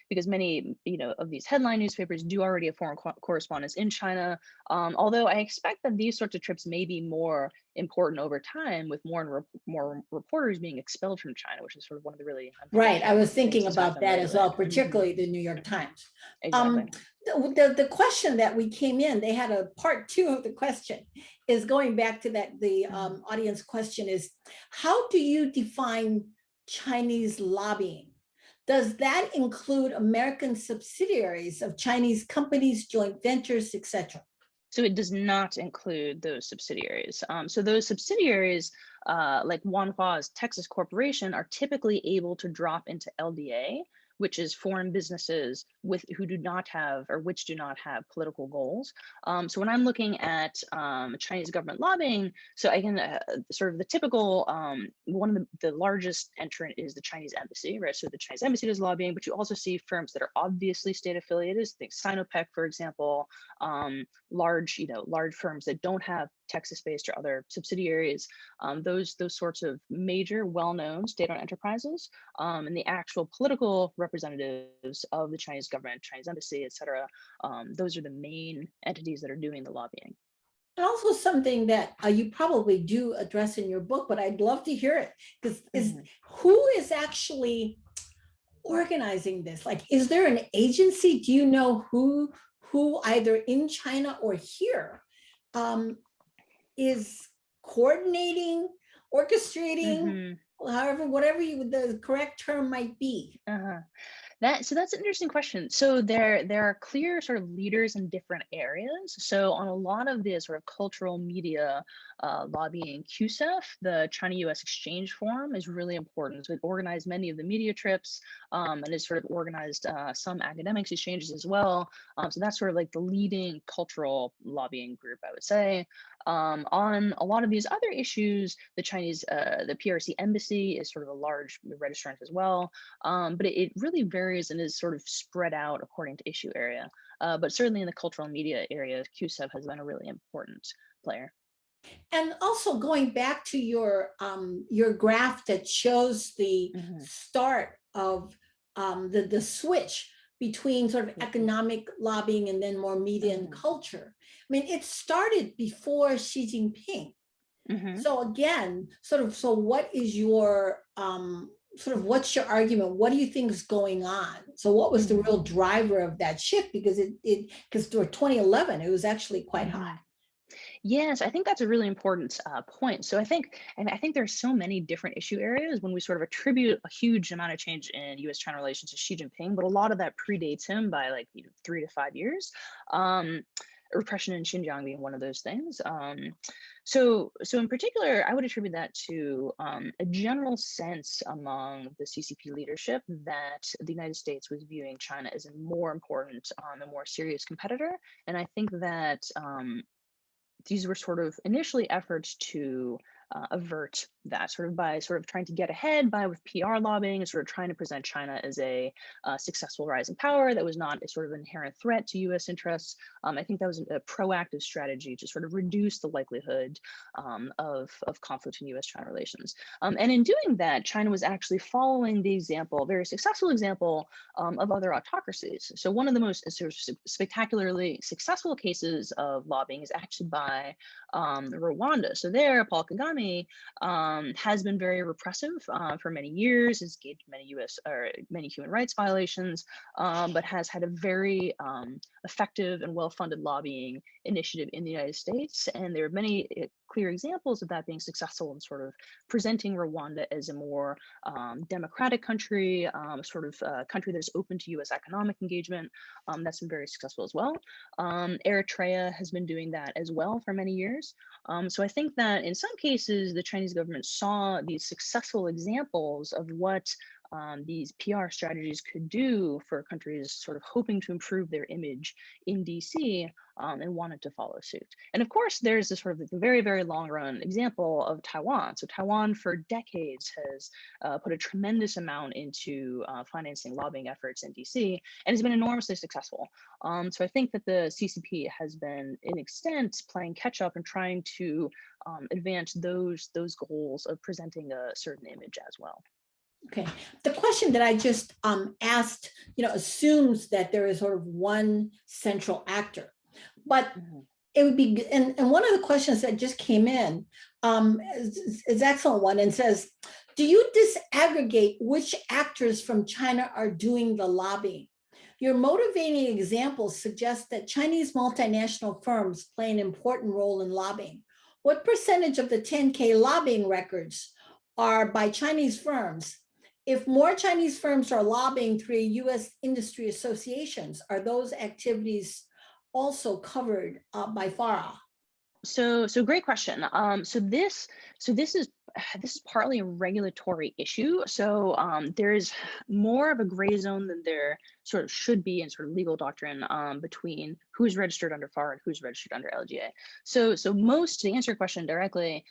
because many, of these headline newspapers do already have foreign correspondents in China. Although I expect that these sorts of trips may be more important over time, with more and more reporters being expelled from China, which is sort of one of the really Right. I was things thinking that's about happened that as lately. well, particularly the New York Times. Exactly. The question that we came in, they had a part two of the question, is going back to that, the audience question is, how do you define Chinese lobbying? Does that include American subsidiaries of Chinese companies, joint ventures, etc.? So it does not include those subsidiaries. So those subsidiaries, like Wanhua's Texas Corporation, are typically able to drop into LDA, which is foreign businesses who do not have, or which do not have, political goals. So when I'm looking at Chinese government lobbying, so I can sort of the typical, one of the largest entrant is the Chinese embassy, right? So the Chinese embassy does lobbying, but you also see firms that are obviously state affiliated, think Sinopec, for example, large firms that don't have Texas-based or other subsidiaries, those sorts of major, well-known state-owned enterprises, and the actual political representatives of the Chinese government, Chinese embassy, et cetera. Those are the main entities that are doing the lobbying. And also something that you probably do address in your book, but I'd love to hear it, because who is actually organizing this? Like, is there an agency? Do you know who either in China or here is coordinating, orchestrating, however, whatever the correct term might be? So that's an interesting question. So there are clear sort of leaders in different areas. So on a lot of the sort of cultural media lobbying, QSEF, the China-US Exchange Forum, is really important. So it organized many of the media trips, and it sort of organized some academics exchanges as well. So that's sort of like the leading cultural lobbying group, I would say. On a lot of these other issues, the PRC embassy is sort of a large registrant as well. But it really varies and is sort of spread out according to issue area. But certainly in the cultural media area, QSEF has been a really important player. And also going back to your graph that shows the start of the switch between sort of economic lobbying and then more media and culture. I mean, it started before Xi Jinping. So again, so what is your what's your argument? What do you think is going on? So what was the real driver of that shift? Because because for 2011, it was actually quite high. Yes, I think that's a really important point. So I think there's so many different issue areas when we sort of attribute a huge amount of change in U.S.-China relations to Xi Jinping, but a lot of that predates him by like 3 to 5 years. Repression in Xinjiang being one of those things. So in particular, I would attribute that to a general sense among the CCP leadership that the United States was viewing China as a more important, a more serious competitor. And I think that these were sort of initially efforts to avert that sort of by sort of trying to get ahead by with PR lobbying and sort of trying to present China as a successful rising power that was not a sort of inherent threat to U.S. interests. I think that was a proactive strategy to sort of reduce the likelihood of conflict in U.S.-China relations. And in doing that, China was actually following the example, very successful example of other autocracies. So one of the most sort of spectacularly successful cases of lobbying is actually by Rwanda. So there, Paul Kagame has been very repressive for many years, has engaged in many U.S. or many human rights violations, but has had a very effective and well-funded lobbying initiative in the United States. And there are many clear examples of that being successful in sort of presenting Rwanda as a more democratic country, sort of country that is open to U.S. economic engagement. That's been very successful as well. Eritrea has been doing that as well for many years. So I think that in some cases, the Chinese government saw these successful examples of what these PR strategies could do for countries sort of hoping to improve their image in DC, and wanted to follow suit. And of course, there's this sort of very, very long run example of Taiwan. So Taiwan for decades has put a tremendous amount into financing lobbying efforts in DC and has been enormously successful. So I think that the CCP has been, in extent, playing catch up and trying to advance those goals of presenting a certain image as well. Okay, the question that I just asked, assumes that there is sort of one central actor, but it would be, and one of the questions that just came in is excellent one and says, do you disaggregate which actors from China are doing the lobbying? Your motivating examples suggest that Chinese multinational firms play an important role in lobbying. What percentage of the 10K lobbying records are by Chinese firms? If more Chinese firms are lobbying through US industry associations, are those activities also covered by FARA? So great question. So this is partly a regulatory issue. So there's more of a gray zone than there sort of should be in sort of legal doctrine between who's registered under FAR and who's registered under LGA. So most, to answer your question directly,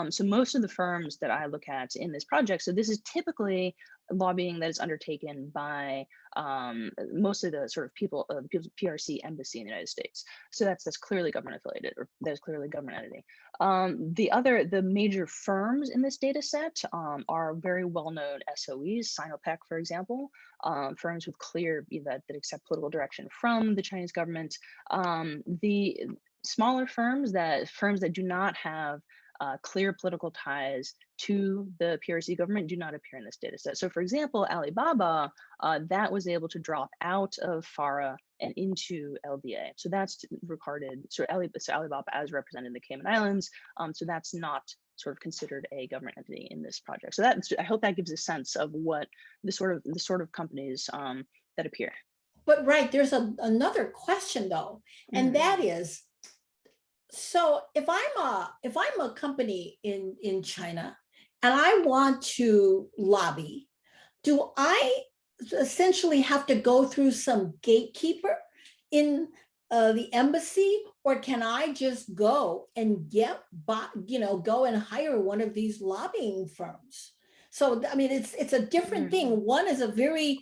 so most of the firms that I look at in this project, so this is typically lobbying that is undertaken by mostly the sort of people's PRC embassy in the United States. So that's clearly government affiliated, or that's clearly government entity. The major firms in this data set are very well-known SOEs, Sinopec, for example, firms with clear that accept political direction from the Chinese government. The smaller firms that do not have clear political ties to the PRC government do not appear in this data set. So for example, Alibaba, that was able to drop out of FARA and into LDA. So that's regarded, so Alibaba as represented in the Cayman Islands. So that's not sort of considered a government entity in this project. So I hope that gives a sense of what the sort of companies that appear. But right, there's another question though, and that is, so if I'm a company in China and I want to lobby, do I essentially have to go through some gatekeeper in the embassy, or can I just go and go and hire one of these lobbying firms? So I mean, it's a different thing. One is a very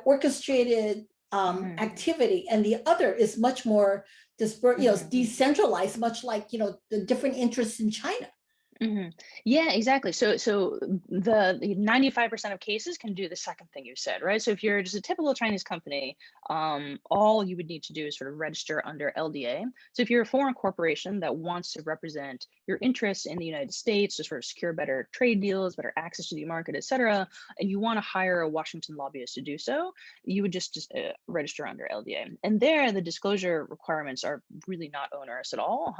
orchestrated activity, and the other is much more decentralized, much like the different interests in China. Yeah, exactly. So the 95% of cases can do the second thing you said, right? So if you're just a typical Chinese company, all you would need to do is sort of register under LDA. So if you're a foreign corporation that wants to represent your interests in the United States to sort of secure better trade deals, better access to the market, et cetera, and you want to hire a Washington lobbyist to do so, you would just register under LDA. And there, the disclosure requirements are really not onerous at all.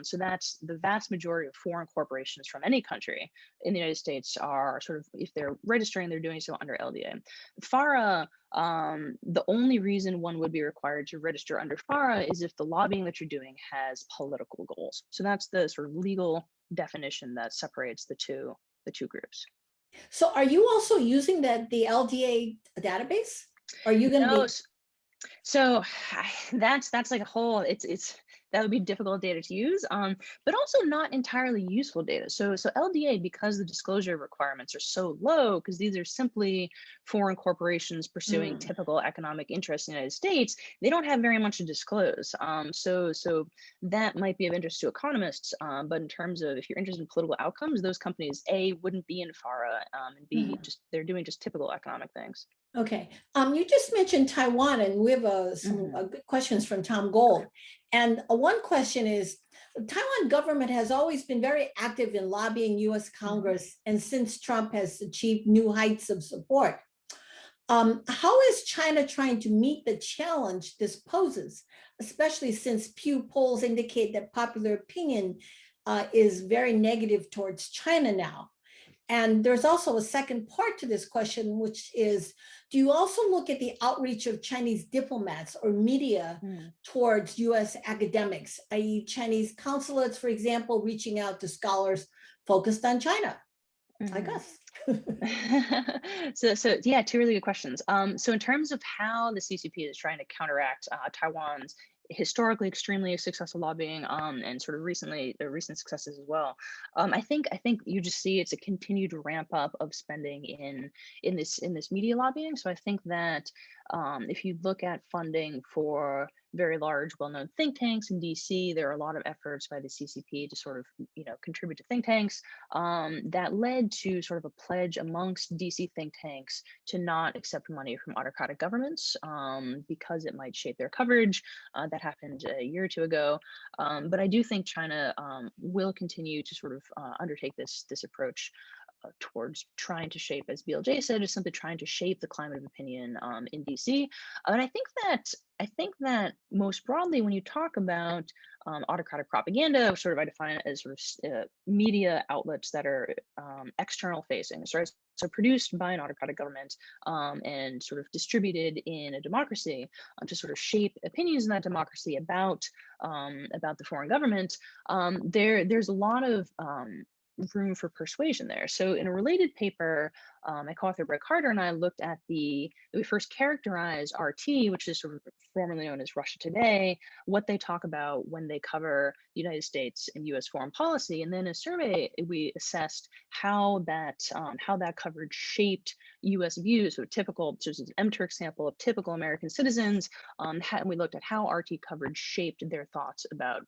So that's the vast majority of foreign corporations from any country in the United States are sort of, if they're registering, they're doing so under LDA. FARA, the only reason one would be required to register under FARA is if the lobbying that you're doing has political goals. So that's the sort of legal definition that separates the two groups. So are you also using the LDA database? Are you going to be? So that's like a whole, it's that would be difficult data to use, but also not entirely useful data. So LDA, because the disclosure requirements are so low, because these are simply foreign corporations pursuing Mm. typical economic interests in the United States, they don't have very much to disclose. So that might be of interest to economists, but in terms of if you're interested in political outcomes, those companies A wouldn't be in FARA, and B Mhm. just they're doing just typical economic things. Okay. You just mentioned Taiwan, and we have some Mhm. good questions from Tom Gold. And one question is, the Taiwan government has always been very active in lobbying U.S. Mhm. Congress, and since Trump has achieved new heights of support, how is China trying to meet the challenge this poses, especially since Pew polls indicate that popular opinion is very negative towards China now? And there's also a second part to this question, which is, do you also look at the outreach of Chinese diplomats or media Mm. towards US academics, i.e. Chinese consulates, for example, reaching out to scholars focused on China? I Mhm. guess. So yeah, two really good questions. So in terms of how the CCP is trying to counteract Taiwan's historically extremely successful lobbying, and sort of recent successes as well, I think you just see it's a continued ramp up of spending in this media lobbying. So I think that if you look at funding for very large, well-known think tanks in DC, there are a lot of efforts by the CCP to sort of contribute to think tanks, that led to sort of a pledge amongst DC think tanks to not accept money from autocratic governments, because it might shape their coverage. That happened a year or two ago. But I do think China will continue to sort of undertake this approach towards trying to shape, as BLJ said, is simply trying to shape the climate of opinion in DC. And I think that most broadly, when you talk about autocratic propaganda, sort of I define it as sort of media outlets that are external facing, so produced by an autocratic government, and sort of distributed in a democracy, to sort of shape opinions in that democracy about the foreign government. There's a lot of room for persuasion there. So in a related paper, my co-author Brett Carter and I looked at we first characterized RT, which is sort of formerly known as Russia Today, what they talk about when they cover the United States and U.S. foreign policy. And then in a survey, we assessed how that coverage shaped U.S. views. So just an MTurk sample of typical American citizens, and we looked at how RT coverage shaped their thoughts about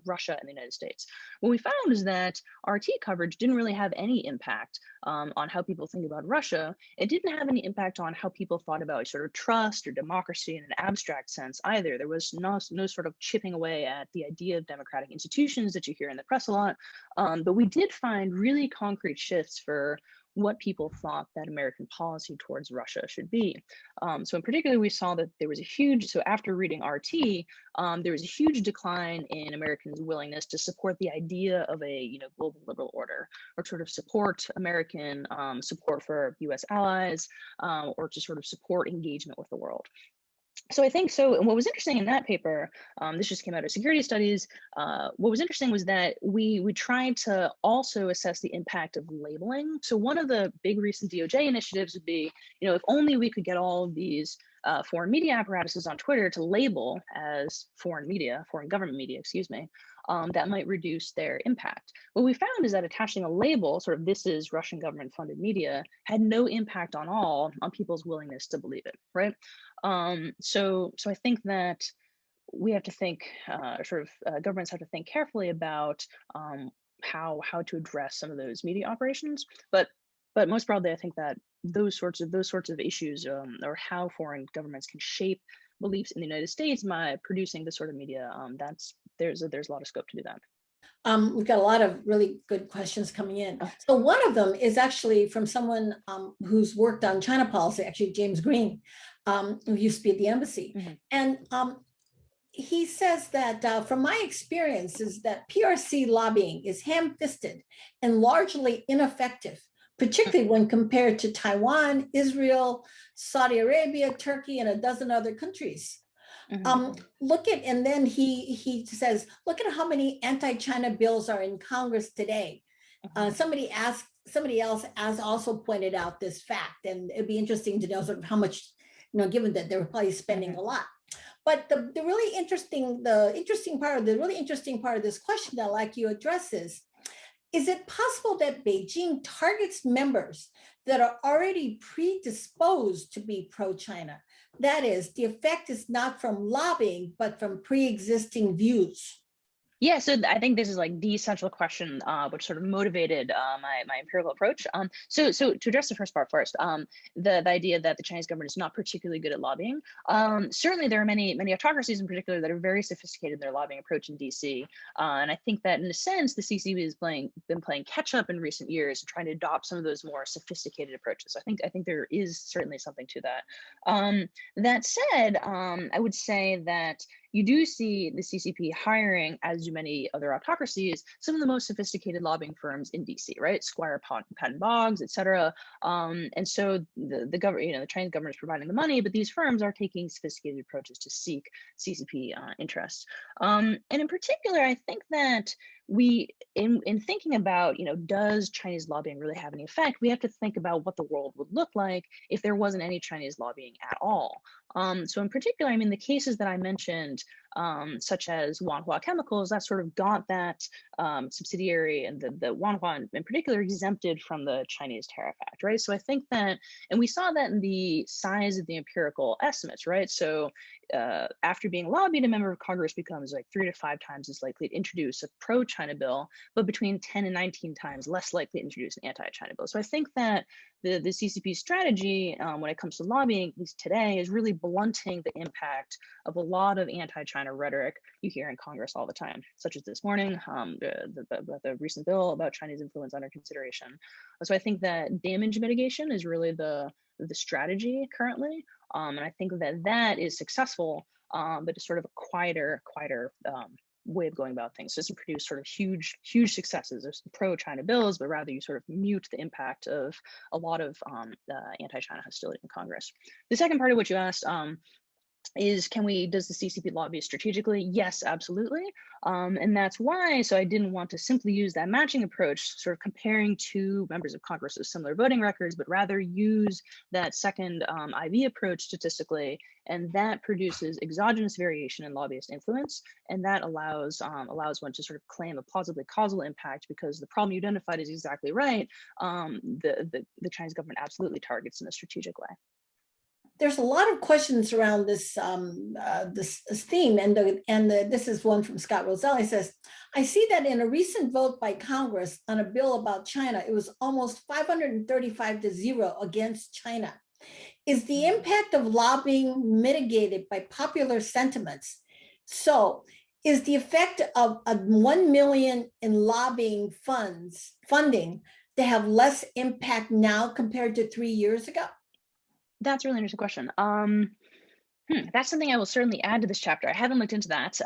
Russia and the United States. What we found is that RT coverage didn't really have any impact on how people think about Russia. It didn't have any impact on how people thought about sort of trust or democracy in an abstract sense either. There was no sort of chipping away at the idea of democratic institutions that you hear in the press a lot. But we did find really concrete shifts for what people thought that American policy towards Russia should be. So in particular, we saw that so after reading RT, there was a huge decline in Americans' willingness to support the idea of a global liberal order, or sort of support American support for U.S. allies, or to sort of support engagement with the world. So I think so. And what was interesting in that paper, this just came out of security studies. What was interesting was that we tried to also assess the impact of labeling. So one of the big recent DOJ initiatives would be, if only we could get all of these foreign media apparatuses on Twitter to label as foreign government media, excuse me, that might reduce their impact. What we found is that attaching a label, sort of this is Russian government funded media, had no impact on people's willingness to believe it, right? So I think that we have to think, governments have to think carefully about how to address some of those media operations. But most broadly, I think that those sorts of issues, or how foreign governments can shape beliefs in the United States by producing this sort of media, there's a lot of scope to do that. We've got a lot of really good questions coming in. Oh. So one of them is actually from someone who's worked on China policy, actually James Green, who used to be at the embassy. Mhm. And he says that from my experience is that PRC lobbying is ham-fisted and largely ineffective, particularly when compared to Taiwan, Israel, Saudi Arabia, Turkey, and a dozen other countries. Mhm. And then he says, look at how many anti-China bills are in Congress today. Mhm. Somebody else has also pointed out this fact, and it'd be interesting to know sort of how much, given that they're probably spending Mhm. a lot. But the really interesting, the really interesting part of this question that I'd like you to address is it possible that Beijing targets members that are already predisposed to be pro-China? That is, the effect is not from lobbying, but from pre-existing views. Yeah, so I think this is like the central question, which sort of motivated my empirical approach. So to address the first part first, the idea that the Chinese government is not particularly good at lobbying. Certainly, there are many autocracies in particular that are very sophisticated in their lobbying approach in DC, and I think that in a sense, the CCP has been playing catch up in recent years, trying to adopt some of those more sophisticated approaches. I think there is certainly something to that. That said, I would say that you do see the CCP hiring, as do many other autocracies, some of the most sophisticated lobbying firms in DC, right? Squire, Patton Boggs, et cetera. And so the government, the Chinese government is providing the money, but these firms are taking sophisticated approaches to seek CCP interests. And in particular, I think that in thinking about, does Chinese lobbying really have any effect? We have to think about what the world would look like if there wasn't any Chinese lobbying at all. So in particular, the cases that I mentioned, such as Wanhua Chemicals, that sort of got that subsidiary and the Wanhua in particular exempted from the Chinese Tariff Act, right? So I think that, and we saw that in the size of the empirical estimates, right? So after being lobbied, a member of Congress becomes like 3 to 5 times as likely to introduce a pro-China bill, but between 10 and 19 times less likely to introduce an anti-China bill. So I think that the CCP strategy when it comes to lobbying, at least today, is really blunting the impact of a lot of anti-China rhetoric you hear in Congress all the time, such as this morning, the recent bill about Chinese influence under consideration. So I think that damage mitigation is really the strategy currently. And I think that is successful, but it's sort of a quieter way of going about things. It doesn't produce sort of huge successes or pro-China bills, but rather you sort of mute the impact of a lot of anti-China hostility in Congress. The second part of what you asked is, does the CCP lobby strategically? Yes, absolutely. And that's why, so I didn't want to simply use that matching approach, sort of comparing two members of Congress with similar voting records, but rather use that second IV approach statistically, and that produces exogenous variation in lobbyist influence, and that allows one to sort of claim a plausibly causal impact, because the problem you identified is exactly right. The Chinese government absolutely targets in a strategic way. There's a lot of questions around this this theme, and this is one from Scott Roselle. He says, "I see that in a recent vote by Congress on a bill about China, it was almost 535 to 0 against China. Is the impact of lobbying mitigated by popular sentiments? So, is the effect of a 1 million in lobbying funding to have less impact now compared to 3 years ago?" That's a really interesting question. That's something I will certainly add to this chapter. I haven't looked into that,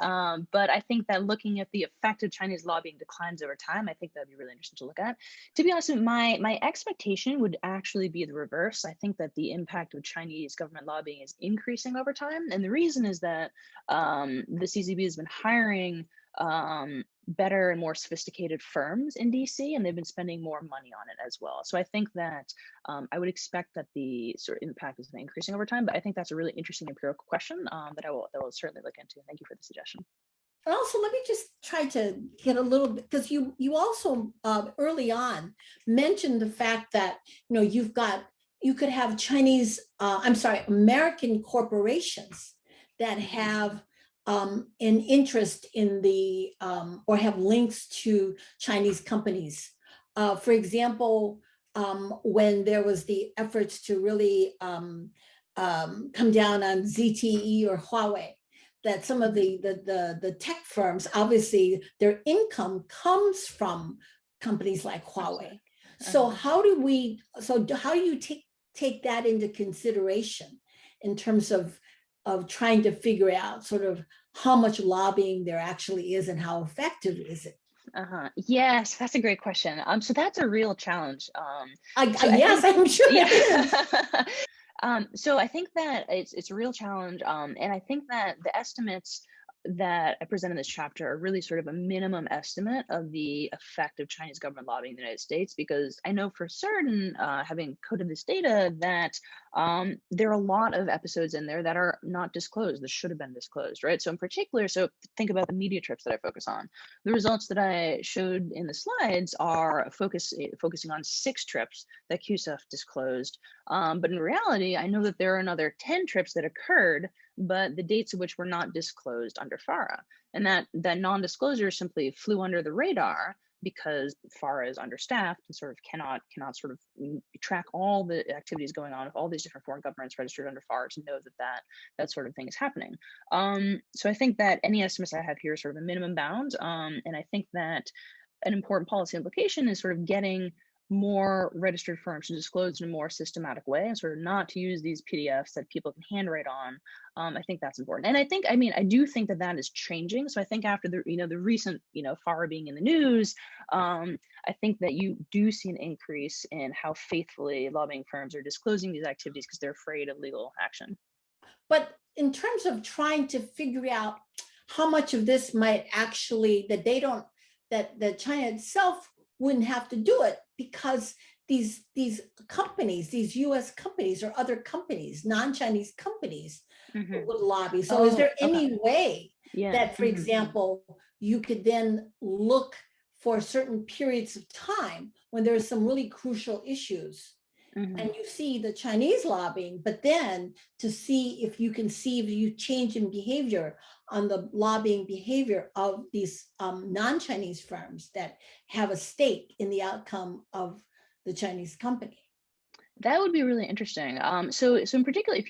but I think that looking at the effect of Chinese lobbying declines over time, I think that'd be really interesting to look at. To be honest, my expectation would actually be the reverse. I think that the impact of Chinese government lobbying is increasing over time, and the reason is that the CCP has been hiring better and more sophisticated firms in DC, and they've been spending more money on it as well. So I think that I would expect that the sort of impact is increasing over time, but I think that's a really interesting empirical question that I will certainly look into. Thank you for the suggestion. And also, let me just try to get a little bit, because you also early on mentioned the fact that you could have American corporations that have an interest in the or have links to Chinese companies. For example, when there was the efforts to really come down on ZTE or Huawei, that some of the tech firms, obviously their income comes from companies like Huawei. So how do you take that into consideration in terms of trying to figure out sort of how much lobbying there actually is and how effective is it? Yes, that's a great question. So that's a real challenge. Yes, I'm sure it is. So I think that it's a real challenge, and I think that the estimates that I present in this chapter are really sort of a minimum estimate of the effect of Chinese government lobbying in the United States, because I know for certain, having coded this data, that there are a lot of episodes in there that are not disclosed, that should have been disclosed, right? So in particular, so think about the media trips that I focus on. The results that I showed in the slides are focusing on 6 trips that QSF disclosed. But in reality, I know that there are another 10 trips that occurred, but the dates of which were not disclosed under FARA. And that non-disclosure simply flew under the radar because FARA is understaffed and sort of cannot sort of track all the activities going on of all these different foreign governments registered under FARA to know that sort of thing is happening. So I think that any estimates I have here are sort of a minimum bound. And I think that an important policy implication is sort of getting more registered firms to disclose in a more systematic way, and sort of not to use these PDFs that people can handwrite on. I think that's important. And I do think that is changing. So I think after the recent, FARA being in the news, I think that you do see an increase in how faithfully lobbying firms are disclosing these activities because they're afraid of legal action. But in terms of trying to figure out how much of this might actually, that China itself wouldn't have to do it, because these companies, these US companies or other companies, non-Chinese companies, would lobby. So is there any way that, for example, you could then look for certain periods of time when there's some really crucial issues and you see the Chinese lobbying, but then to see if you change in behavior on the lobbying behavior of these non-Chinese firms that have a stake in the outcome of the Chinese company? That would be really interesting. So in particular,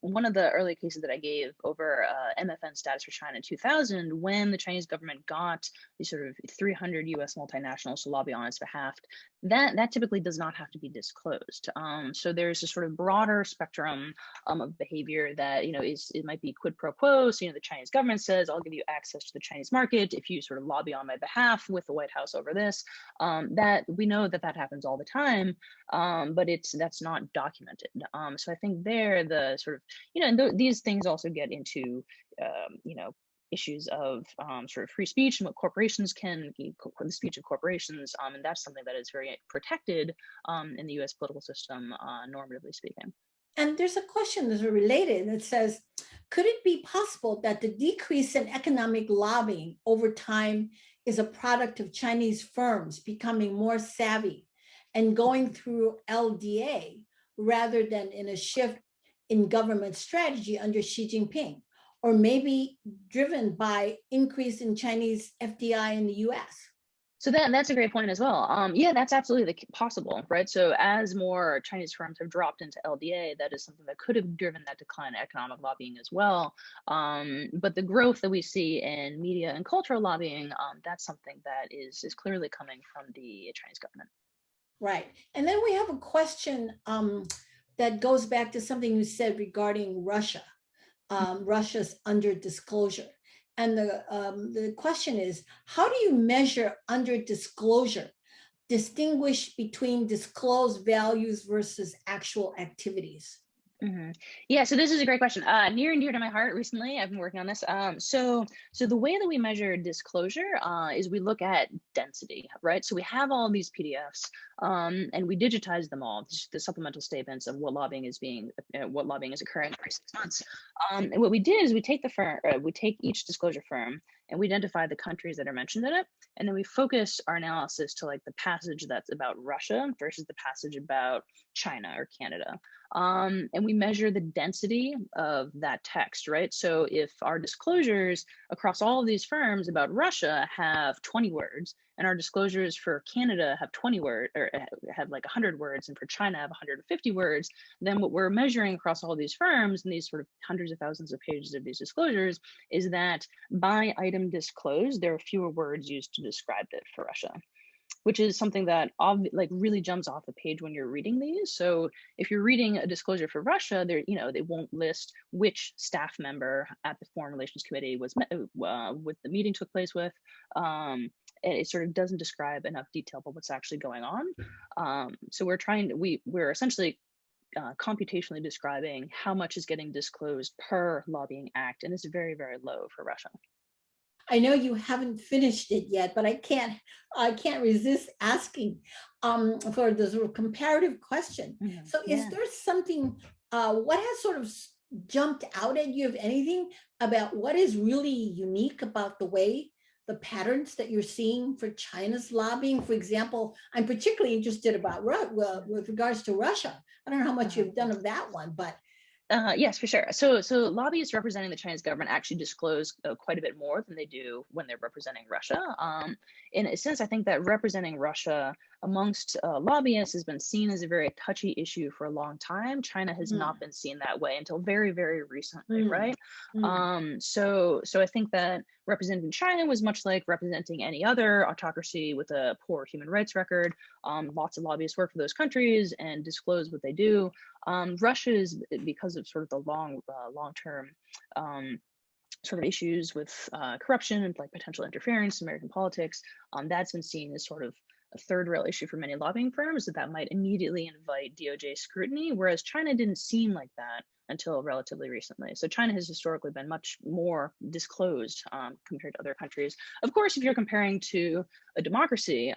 one of the early cases that I gave over MFN status for China in 2000, when the Chinese government got these sort of 300 U.S. multinationals to lobby on its behalf, that typically does not have to be disclosed. So there's a sort of broader spectrum of behavior that it might be quid pro quo. So the Chinese government says, "I'll give you access to the Chinese market if you sort of lobby on my behalf with the White House over this." That we know that happens all the time, but that's not documented. So I think the sort of and these things also get into issues of sort of free speech and what corporations the speech of corporations, and that's something that is very protected in the U.S. political system, normatively speaking. And there's a question that's related that says, could it be possible that the decrease in economic lobbying over time is a product of Chinese firms becoming more savvy and going through LDA rather than in a shift in government strategy under Xi Jinping, or maybe driven by increase in Chinese FDI in the US? So that's a great point as well. Yeah, that's absolutely possible, right? So as more Chinese firms have dropped into LDA, that is something that could have driven that decline in economic lobbying as well. But the growth that we see in media and cultural lobbying, that's something that is clearly coming from the Chinese government. Right. And then we have a question that goes back to something you said regarding Russia, Russia's under disclosure. And the question is, how do you measure under disclosure, distinguish between disclosed values versus actual activities? Yeah, so this is a great question. Near and dear to my heart recently, I've been working on this. So the way that we measure disclosure is we look at density, right? So we have all these PDFs, and we digitize them all, the supplemental statements of what lobbying is occurring every 6 months. And what we did is we take each disclosure firm and we identify the countries that are mentioned in it, and then we focus our analysis to like the passage that's about Russia versus the passage about China or Canada. And we measure the density of that text, right? So if our disclosures across all of these firms about Russia have 20 words, and our disclosures for Canada have 20 words, or have like 100 words, and for China have 150 words, then what we're measuring across all these firms and these sort of hundreds of thousands of pages of these disclosures is that by item disclosed, there are fewer words used to describe it for Russia, which is something that really jumps off the page when you're reading these. So if you're reading a disclosure for Russia, they won't list which staff member at the Foreign Relations Committee with the meeting took place with. It sort of doesn't describe enough detail about what's actually going on. So we're essentially computationally describing how much is getting disclosed per lobbying act, and it's very, very low for Russia. I know you haven't finished it yet, but I can't resist asking for the sort of comparative question. So is Yeah. there something, what has sort of jumped out at you, if anything, about what is really unique about the way the patterns that you're seeing for China's lobbying? For example, I'm particularly interested about with regards to Russia. I don't know how much you've done of that one, but Yes, for sure. So lobbyists representing the Chinese government actually disclose quite a bit more than they do when they're representing Russia. In a sense, I think that representing Russia amongst lobbyists has been seen as a very touchy issue for a long time. China has mm, not been seen that way until very, very recently, mm, right? mm, So I think that representing China was much like representing any other autocracy with a poor human rights record. Lots of lobbyists work for those countries and disclose what they do. Russia is, because of sort of the long-term sort of issues with corruption and like potential interference in American politics, that's been seen as sort of a third rail issue for many lobbying firms, that might immediately invite DOJ scrutiny, whereas China didn't seem like that until relatively recently. So China has historically been much more disclosed compared to other countries. Of course, if you're comparing to a democracy,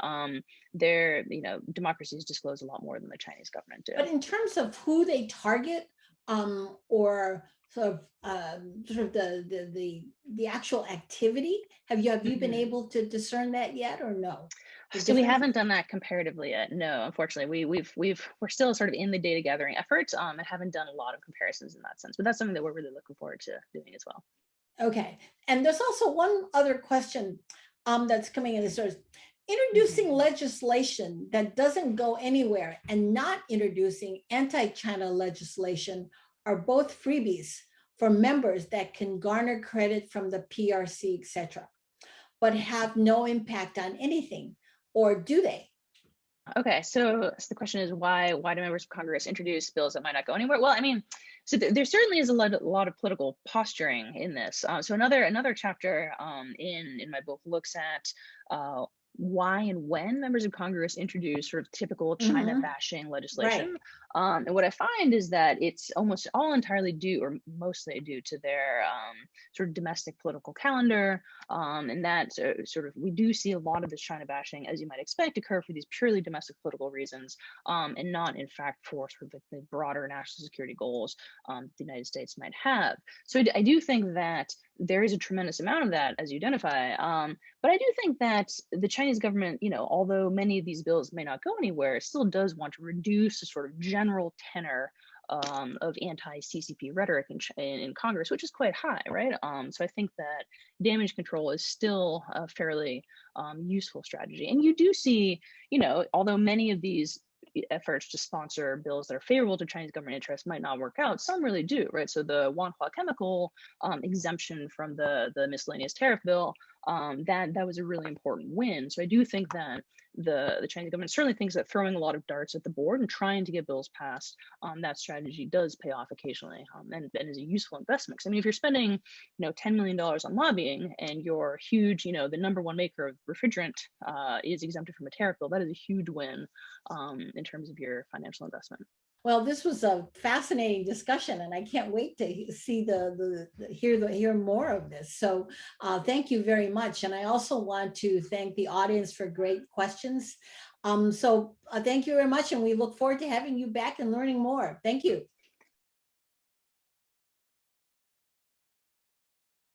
democracies disclose a lot more than the Chinese government do. but in terms of who they target, or sort of the actual activity, have you been able to discern that yet, or no? The So we difference? haven't done that comparatively yet. No, unfortunately, we're still sort of in the data gathering efforts, and haven't done a lot of comparisons in that sense. But that's something that we're really looking forward to doing as well. Okay. And there's also one other question that's coming in. Is sort of introducing legislation that doesn't go anywhere and not introducing anti-China legislation are both freebies for members that can garner credit from the PRC, etc., but have no impact on anything, or do they? Okay, so the question is, why do members of Congress introduce bills that might not go anywhere? Well, I mean, so there certainly is a lot of political posturing in this. So another chapter in my book looks at why and when members of Congress introduce sort of typical China Mhm. bashing Right. legislation. And what I find is that it's almost all entirely due, or mostly due, to their sort of domestic political calendar. And that sort of, we do see a lot of this China bashing, as you might expect, occur for these purely domestic political reasons, and not, in fact, for sort of the broader national security goals the United States might have. So I do think that there is a tremendous amount of that, as you identify. But I do think that the Chinese government, although many of these bills may not go anywhere, still does want to reduce the sort of general tenor of anti-CCP rhetoric in Congress, which is quite high, right? So I think that damage control is still a fairly useful strategy. And you do see, although many of these efforts to sponsor bills that are favorable to Chinese government interests might not work out, some really do, right? So the Wanhua Chemical exemption from the miscellaneous tariff bill, that was a really important win. So I do think that the Chinese government certainly thinks that throwing a lot of darts at the board and trying to get bills passed, that strategy does pay off occasionally, and is a useful investment. Because I mean, if you're spending, $10 million on lobbying, and you're huge, the number one maker of refrigerant is exempted from a tariff bill, that is a huge win in terms of your financial investment. Well, this was a fascinating discussion, and I can't wait to see hear more of this. So, thank you very much, and I also want to thank the audience for great questions. So, thank you very much, and we look forward to having you back and learning more. Thank you.